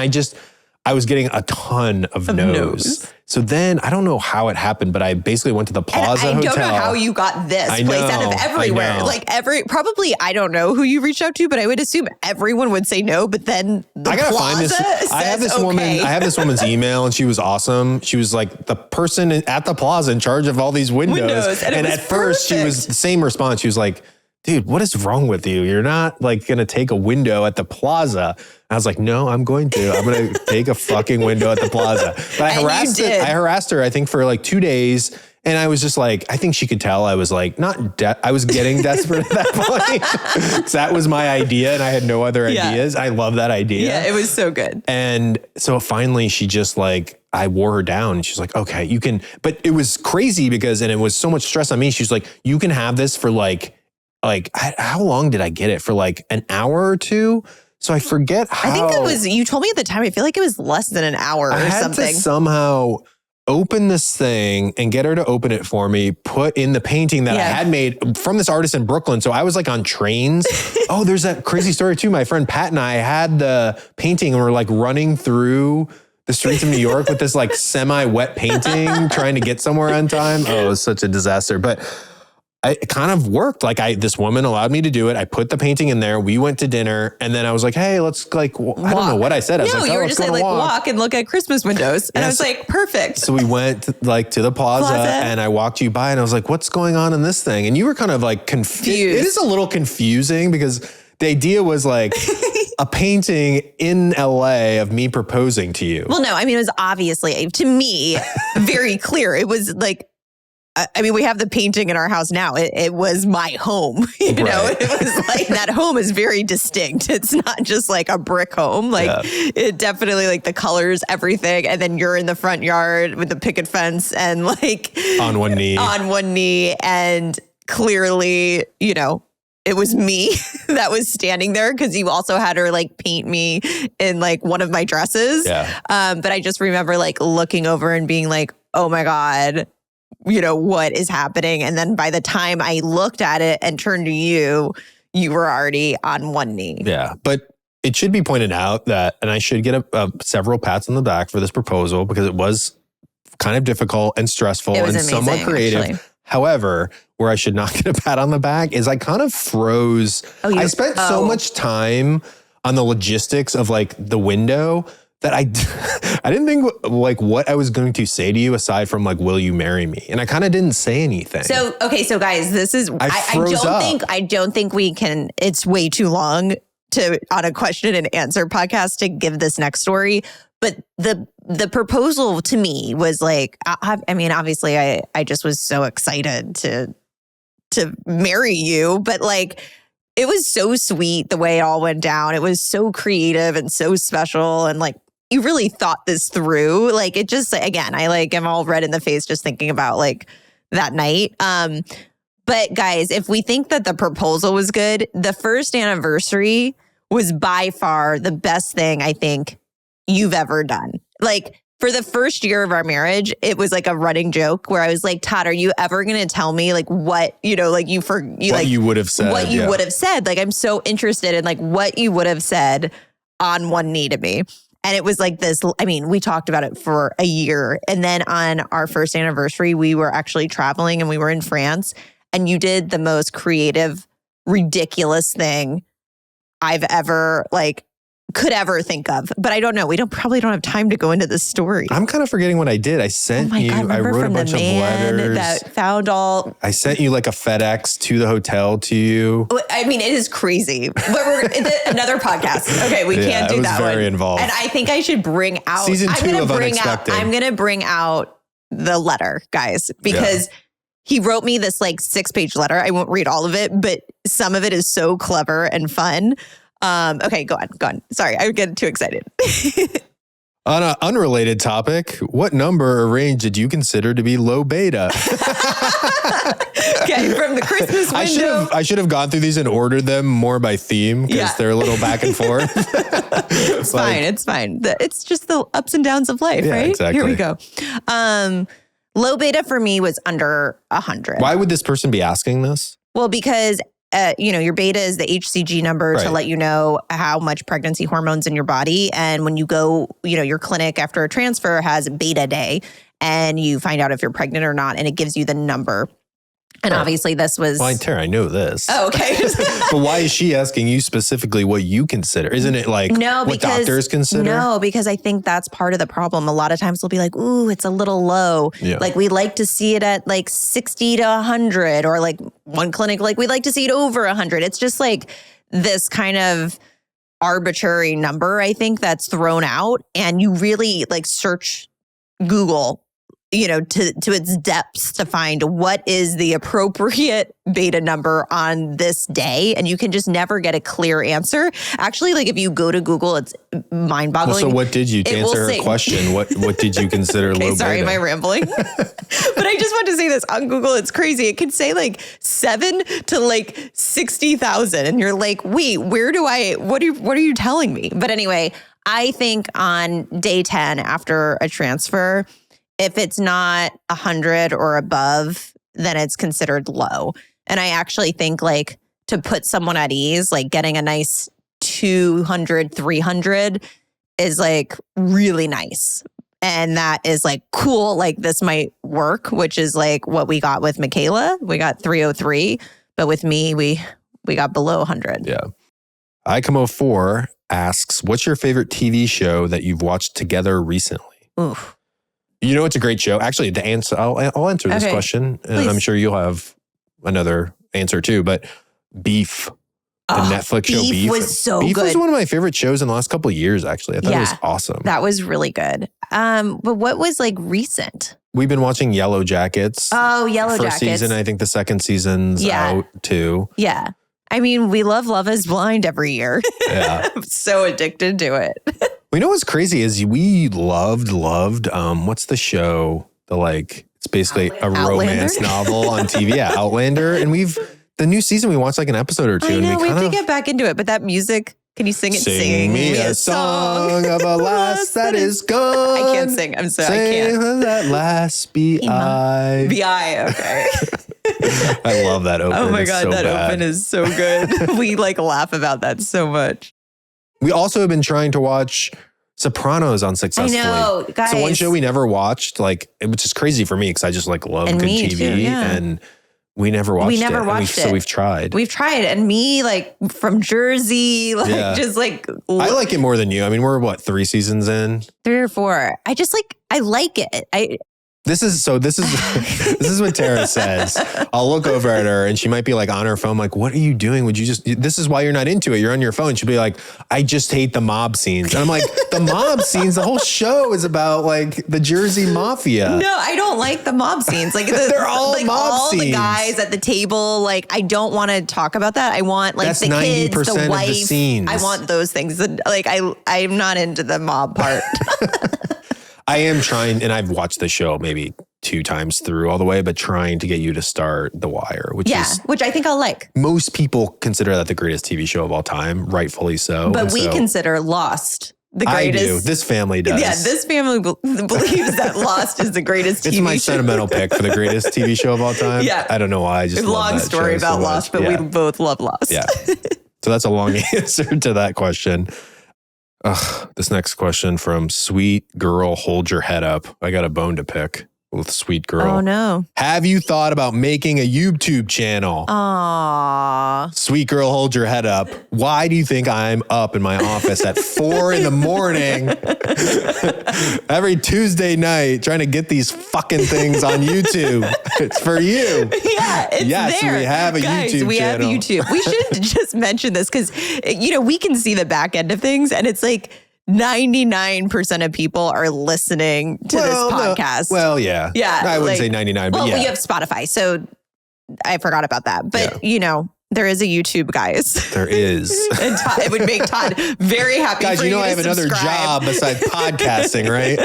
B: I was getting a ton of no's. So then I don't know how it happened, but I basically went to the Plaza Hotel. I don't know
A: how you got this place out of everywhere. Like probably, I don't know who you reached out to, but I would assume everyone would say no. But then the Plaza says,
B: I have this woman's email, and she was awesome. She was like the person at the Plaza in charge of all these windows. And at first she was the same response. She was like, dude, what is wrong with you? You're not like going to take a window at the Plaza. I was like, no, I'm going to take a fucking window at the Plaza. But I harassed her, I think for like 2 days. And I was just like, I think she could tell I was like, I was getting desperate at that point. Because that was my idea and I had no other ideas. I love that idea.
A: Yeah, it was so good.
B: And so finally she just like, I wore her down and she's like, okay, you can, but it was crazy because, and it was so much stress on me. She's like, you can have this for like, how long did I get it? For like an hour or two? So I forget how. I think
A: it was, you told me at the time, I feel like it was less than an hour or something.
B: I had to somehow open this thing and get her to open it for me, put in the painting that I had made from this artist in Brooklyn. So I was like on trains. Oh, there's that crazy story too. My friend Pat and I had the painting and we're like running through the streets of New York with this like semi-wet painting, trying to get somewhere on time. Oh, it was such a disaster. But it kind of worked. Like this woman allowed me to do it. I put the painting in there. We went to dinner, and then I was like, "Hey, let's like." I don't know what I said. I was like,
A: you were just saying like walk and look at Christmas windows, and I was like, "Perfect."
B: So we went to the plaza, and I walked you by, and I was like, "What's going on in this thing?" And you were kind of like confused. It is a little confusing because the idea was like a painting in LA of me proposing to you.
A: Well, no, I mean it was obviously to me very clear. It was like, I mean, we have the painting in our house now. It was my home. You know, it was like that home is very distinct. It's not just like a brick home. Like it definitely like the colors, everything. And then you're in the front yard with the picket fence and like
B: on one knee.
A: And clearly, you know, it was me that was standing there because you also had her like paint me in like one of my dresses.
B: Yeah.
A: But I just remember like looking over and being like, oh my God, you know, what is happening? And then by the time I looked at it and turned to you, you were already on one knee.
B: Yeah. But it should be pointed out that, and I should get several pats on the back for this proposal because it was kind of difficult and stressful and amazing, somewhat creative. Actually. However, where I should not get a pat on the back is I kind of froze. I spent so much time on the logistics of like the window that I didn't think like what I was going to say to you aside from like, will you marry me? And I kind of didn't say anything.
A: So, okay. So guys, this is, I don't think we can, it's way too long on a question and answer podcast to give this next story. But the proposal to me was like, I mean, obviously I just was so excited to marry you, but like, it was so sweet the way it all went down. It was so creative and so special. And like, you really thought this through. Like it just, again, I like am all red in the face just thinking about like that night. But guys, if we think that the proposal was good, the first anniversary was by far the best thing I think you've ever done. Like for the first year of our marriage, it was like a running joke where I was like, Todd, are you ever going to tell me like what, you know, like you would have said, what you would have said? Like, I'm so interested in like what you would have said on one knee to me. And it was like this, I mean, we talked about it for a year. And then on our first anniversary, we were actually traveling and we were in France and you did the most creative, ridiculous thing I've ever could ever think of. But I don't know. We probably don't have time to go into this story.
B: I'm kind of forgetting what I did. I sent you, I wrote a bunch of letters.
A: That found all.
B: I sent you like a FedEx to the hotel to you.
A: I mean, it is crazy. But we're another podcast. Okay, we can't do that one.
B: Very involved.
A: And I think I should bring out.
B: Season 2 of Unexpecting.
A: I'm going to bring out the letter, guys, because he wrote me this like 6-page letter. I won't read all of it, but some of it is so clever and fun. Okay, go on. Sorry, I get too excited.
B: On an unrelated topic, what number or range did you consider to be low beta?
A: Okay, from the Christmas window.
B: I should have gone through these and ordered them more by theme because they're a little back and forth.
A: It's fine. It's fine. It's just the ups and downs of life, right?
B: Exactly.
A: Here we go. Low beta for me was under 100.
B: Why would this person be asking this?
A: Well, because your beta is the HCG number to let you know how much pregnancy hormones in your body. And when you go, your clinic after a transfer has beta day and you find out if you're pregnant or not, and it gives you the number. And obviously this was...
B: Well, Tara, I know this.
A: Oh, okay.
B: But why is she asking you specifically what you consider? Isn't it like what doctors consider?
A: No, because I think that's part of the problem. A lot of times we'll be like, ooh, it's a little low. Yeah. Like we like to see it at like 60 to 100 or like one clinic, like we like to see it over 100. It's just like this kind of arbitrary number, I think, that's thrown out. And you really like search Google to its depths to find what is the appropriate beta number on this day. And you can just never get a clear answer. Actually, like if you go to Google, it's mind-boggling.
B: Well, so what did you, to answer her question, what did you consider low beta?
A: Sorry, am I rambling? But I just want to say this. On Google, it's crazy. It can say like 7 to like 60,000. And you're like, wait, what are you telling me? But anyway, I think on day 10 after a transfer, if it's not 100 or above, then it's considered low. And I actually think like to put someone at ease, like getting a nice 200, 300 is like really nice. And that is like cool. Like this might work, which is like what we got with Michaela. We got 303, but with me, we got below 100.
B: Yeah. Icamo4 asks, what's your favorite TV show that you've watched together recently?
A: Oof.
B: It's a great show. Actually, I'll answer this question. And I'm sure you'll have another answer too. But Beef Netflix show Beef
A: was so
B: Beef
A: good.
B: was one of my favorite shows in the last couple of years, actually. I thought it was awesome.
A: That was really good. But what was like recent?
B: We've been watching Yellow Jackets.
A: Oh, Yellow Jackets.
B: First season, I think the second season's out too.
A: Yeah. I mean, we love Love is Blind every year.
B: Yeah.
A: I'm so addicted to it.
B: Well, you know what's crazy is we loved, what's the show? It's basically a romance novel on TV. Yeah, Outlander. And the new season, we watched like an episode or two.
A: I know,
B: and
A: we have to get back into it. But that music, can you sing it?
B: Sing me a song of a lass that is gone.
A: I can't sing. I'm sorry, I can't.
B: Sing that lass B.I.
A: B.I., okay.
B: I love that open.
A: Oh my God, that open is so good. We laugh about that so much.
B: We also have been trying to watch Sopranos on Successfully.
A: I know, guys.
B: So one show we never watched, which is crazy for me because I just love good TV.
A: Too, yeah.
B: And we never watched it.
A: We never watched it.
B: So we've tried.
A: We've tried. And me, from Jersey, I
B: like it more than you. I mean, we're 3 seasons in?
A: 3 or 4. I like it.
B: This is what Tara says. I'll look over at her and she might be on her phone, what are you doing? This is why you're not into it. You're on your phone. She'll be like, I just hate the mob scenes. And I'm like, the mob scenes, the whole show is about the Jersey Mafia.
A: No, I don't like the mob scenes.
B: They're all mob scenes.
A: The guys at the table, I don't want to talk about that. I want
B: that's
A: the kids,
B: 90%
A: the wife.
B: Of the scenes.
A: I want those things. I'm not into the mob part.
B: I am trying, and I've watched the show maybe 2 times through all the way, but trying to get you to start The Wire, which
A: I think I'll like.
B: Most people consider that the greatest TV show of all time, rightfully so.
A: But we consider Lost the greatest.
B: I do. This family does.
A: Yeah, this family believes that Lost is the greatest TV show.
B: It's my sentimental pick for the greatest TV show of all time.
A: Yeah.
B: I don't know why. I just love that
A: story
B: show
A: about
B: so
A: Lost, but we both love Lost.
B: Yeah. So that's a long answer to that question. This next question from Sweet Girl, Hold Your Head Up. I got a bone to pick with Sweet Girl.
A: Oh, no.
B: Have you thought about making a YouTube channel?
A: Aww.
B: Sweet Girl, Hold Your Head Up. Why do you think I'm up in my office at 4 a.m. every Tuesday night trying to get these fucking things on YouTube? It's for you.
A: Yeah, it's there.
B: We have a
A: Guys,
B: YouTube channel.
A: We have YouTube. We should just mention this because, we can see the back end of things and it's 99% of people are listening to this podcast.
B: No. Well, yeah.
A: Yeah.
B: I wouldn't say 99, but
A: we have Spotify, so I forgot about that. But, there is a YouTube, guys.
B: There is.
A: And Todd, it would make Todd very happy.
B: Guys,
A: for you
B: I have another job besides podcasting, right?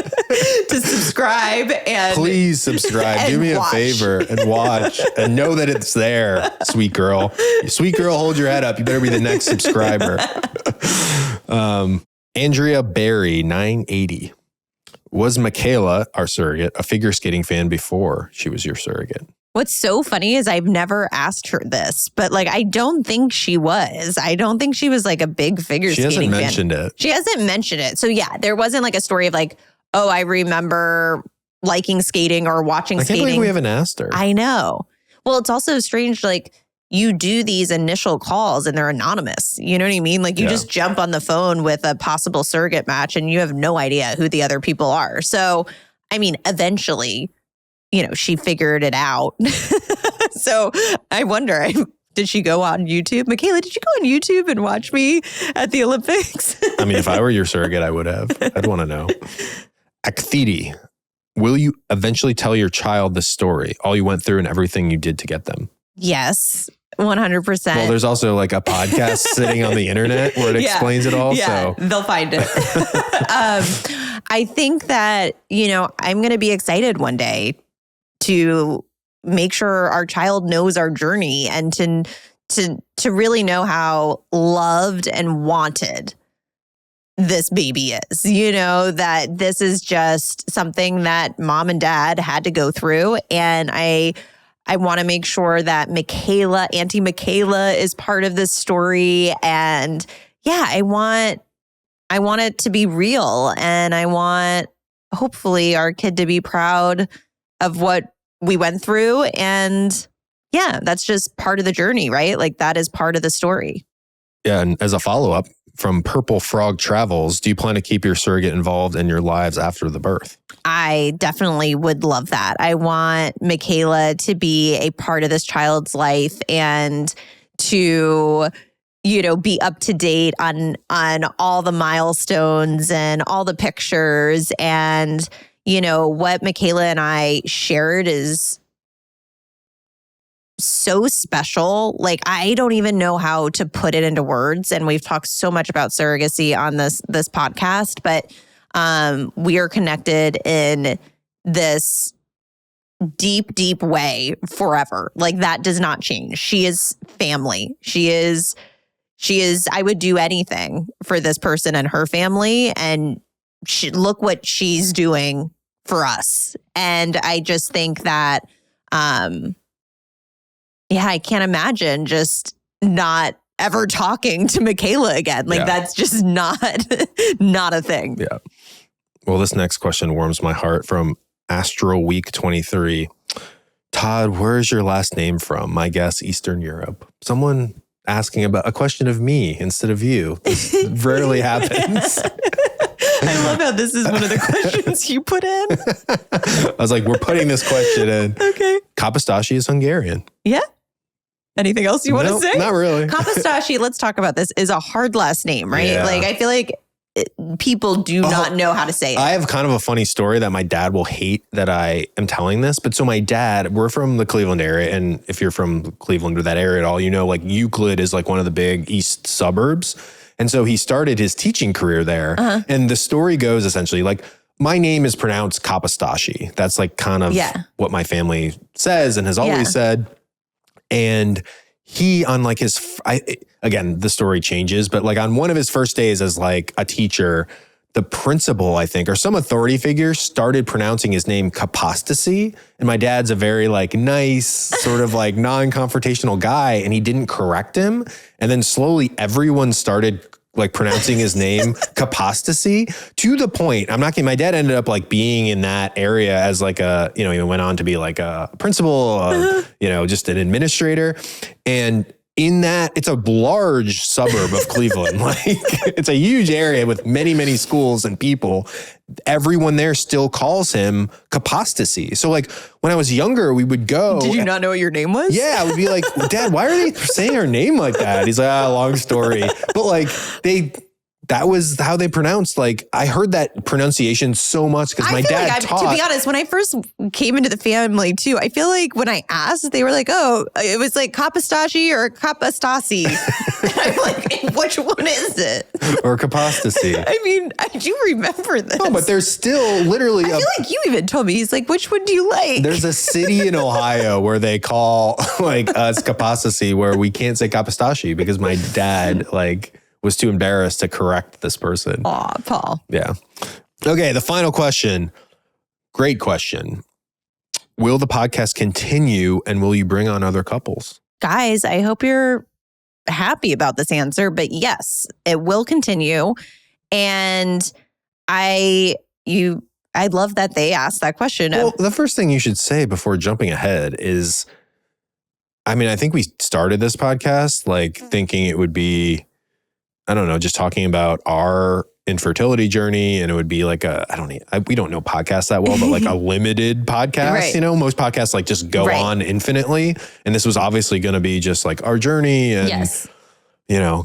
A: To subscribe and
B: please subscribe.
A: And
B: do me
A: watch.
B: a favor and watch and know that it's there, sweet girl. Sweet girl, hold your head up. You better be the next subscriber. Andrea Berry, 980. Was Michaela, our surrogate, a figure skating fan before she was your surrogate?
A: What's so funny is I've never asked her this, but I don't think she was. I don't think she was a big figure skating fan.
B: She hasn't mentioned it.
A: She hasn't mentioned it. So yeah, there wasn't a story of oh, I remember liking skating or watching skating.
B: I can't believe we haven't asked her.
A: I know. Well, it's also strange, you do these initial calls and they're anonymous. You know what I mean? You just jump on the phone with a possible surrogate match and you have no idea who the other people are. So, I mean, eventually, she figured it out. So I wonder, did she go on YouTube? Michaela, did you go on YouTube and watch me at the Olympics?
B: I mean, if I were your surrogate, I would have. I'd want to know. Akthidi, will you eventually tell your child the story, all you went through and everything you did to get them?
A: Yes, 100%.
B: Well, there's also a podcast sitting on the internet where it explains it all.
A: Yeah,
B: so
A: they'll find it. I think that, I'm going to be excited one day to make sure our child knows our journey and to really know how loved and wanted this baby is, that this is just something that mom and dad had to go through. And I want to make sure that Auntie Michaela is part of this story. And yeah, I want it to be real. And I want, hopefully, our kid to be proud of what we went through. And yeah, that's just part of the journey, right? That is part of the story.
B: Yeah. And as a follow-up from Purple Frog Travels, do you plan to keep your surrogate involved in your lives after the birth?
A: I definitely would love that. I want Michaela to be a part of this child's life and to be up to date on all the milestones and all the pictures. And, what Michaela and I shared is so special. Like, I don't even know how to put it into words. And we've talked so much about surrogacy on this podcast, but we are connected in this deep, deep way forever. Like, that does not change. She is family. She is, I would do anything for this person and her family. And look what she's doing for us. And I just think that, I can't imagine just not ever talking to Michaela again. Like, that's just not a thing.
B: Yeah. Well, this next question warms my heart from Astro Week 23. Todd, where is your last name from? My guess, Eastern Europe. Someone asking about a question of me instead of you. This rarely happens.
A: I love how this is one of the questions you put in.
B: I was like, we're putting this question in.
A: Okay.
B: Kapostashi is Hungarian.
A: Yeah. Anything else you want to say?
B: Not really.
A: Kapostashi, let's talk about this, is a hard last name, right?
B: Yeah.
A: Like, I feel like people do not know how to say it.
B: I have kind of a funny story that my dad will hate that I am telling this. But so my dad, we're from the Cleveland area. And if you're from Cleveland or that area at all, like Euclid is like one of the big east suburbs. And so he started his teaching career there. And the story goes essentially like, my name is pronounced Kapostashi. That's like kind of what my family says and has always said. And he, on like again, the story changes, but like on one of his first days as like a teacher, the principal, I think, or some authority figure started pronouncing his name Kapostasy. And my dad's a very like nice, sort of like non-confrontational guy. And he didn't correct him. And then slowly everyone started like pronouncing his name Kapostasy, to the point, I'm not kidding, my dad ended up like being in that area as like he went on to be like a principal, just an administrator. And in that, it's a large suburb of Cleveland. Like, it's a huge area with many, many schools and people. Everyone there still calls him Kapostasy. So like when I was younger, we would go.
A: Did you not know what your name was?
B: Yeah, I would be like, Dad, why are they saying our name like that? He's like, long story. But like that was how they pronounced. Like, I heard that pronunciation so much because my dad taught.
A: To be honest, when I first came into the family too, I feel like when I asked, they were like, oh, it was like Kapostashi or Kapostasi. I'm like, which one is it?
B: Or Kapostasy.
A: I mean, I do remember this.
B: No, but there's still literally.
A: I feel like you even told me. He's like, which one do you like?
B: There's a city in Ohio where they call like us Kapostasy, where we can't say Kapostashi because my dad was too embarrassed to correct this person.
A: Aw, Paul.
B: Yeah. Okay, the final question. Great question. Will the podcast continue and will you bring on other couples?
A: Guys, I hope you're happy about this answer, but yes, it will continue. And I love that they asked that question.
B: Well, the first thing you should say before jumping ahead is, I think we started this podcast thinking it would be, I don't know, just talking about our infertility journey, and it would be like we don't know podcasts that well, but like a limited podcast,
A: right.
B: Most podcasts just go on infinitely. And this was obviously going to be just like our journey and,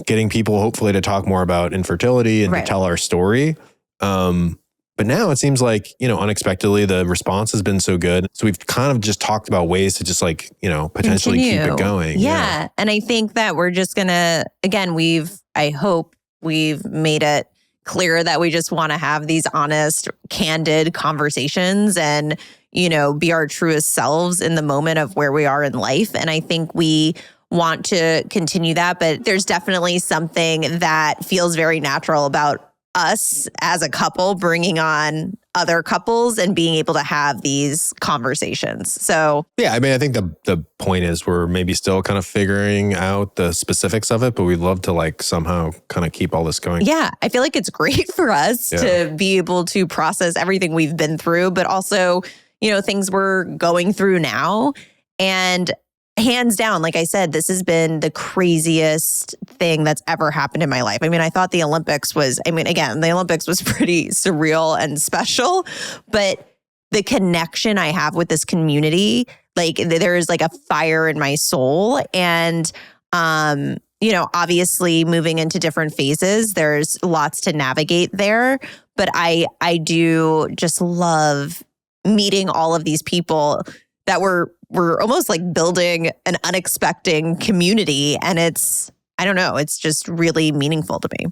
B: getting people hopefully to talk more about infertility and to tell our story. But now it seems like, unexpectedly the response has been so good. So we've kind of just talked about ways to just potentially keep it going.
A: Yeah. And I think that we're just going to, again, I hope we've made it clear that we just want to have these honest, candid conversations and, be our truest selves in the moment of where we are in life. And I think we want to continue that, but there's definitely something that feels very natural about us as a couple bringing on other couples and being able to have these conversations. So
B: yeah, I think the point is we're maybe still kind of figuring out the specifics of it, but we'd love to somehow kind of keep all this going.
A: Yeah, I feel like it's great for us to be able to process everything we've been through, but also, things we're going through now. And hands down, like I said, this has been the craziest thing that's ever happened in my life. I thought the Olympics was, the Olympics was pretty surreal and special, but the connection I have with this community, there is a fire in my soul. And obviously moving into different phases, there's lots to navigate there. But I do just love meeting all of these people that we're almost like building an unexpecting community. And it's just really meaningful to me.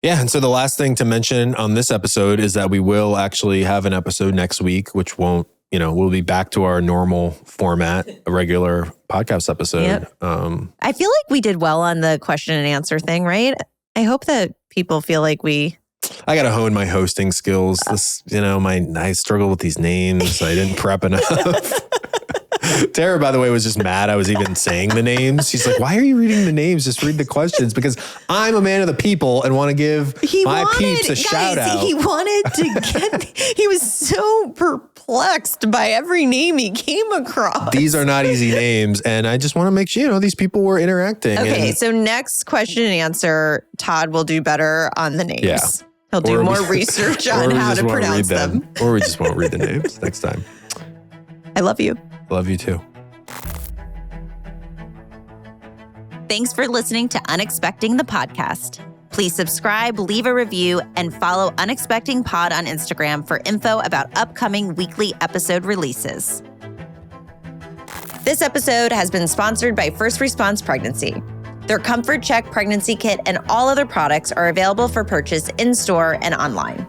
B: Yeah. And so the last thing to mention on this episode is that we will actually have an episode next week, which won't, we'll be back to our normal format, a regular podcast episode.
A: Yep. I feel like we did well on the question and answer thing, right? I hope that people feel like
B: I got to hone my hosting skills. I struggle with these names. I didn't prep enough. Tara, by the way, was just mad I was even saying the names. She's like, why are you reading the names? Just read the questions, because I'm a man of the people and want to give my peeps a shout out.
A: He wanted to he was so perplexed by every name he came across.
B: These are not easy names. And I just want to make sure, these people were interacting.
A: Okay, so next question and answer, Todd will do better on the names. Yeah. He'll do more research on how to pronounce them.
B: Or we just won't read the names next time.
A: I love you.
B: Love you too.
A: Thanks for listening to Unexpecting the podcast. Please subscribe, leave a review, and follow Unexpecting Pod on Instagram for info about upcoming weekly episode releases. This episode has been sponsored by First Response Pregnancy. Their Comfort Check pregnancy kit and all other products are available for purchase in-store and online.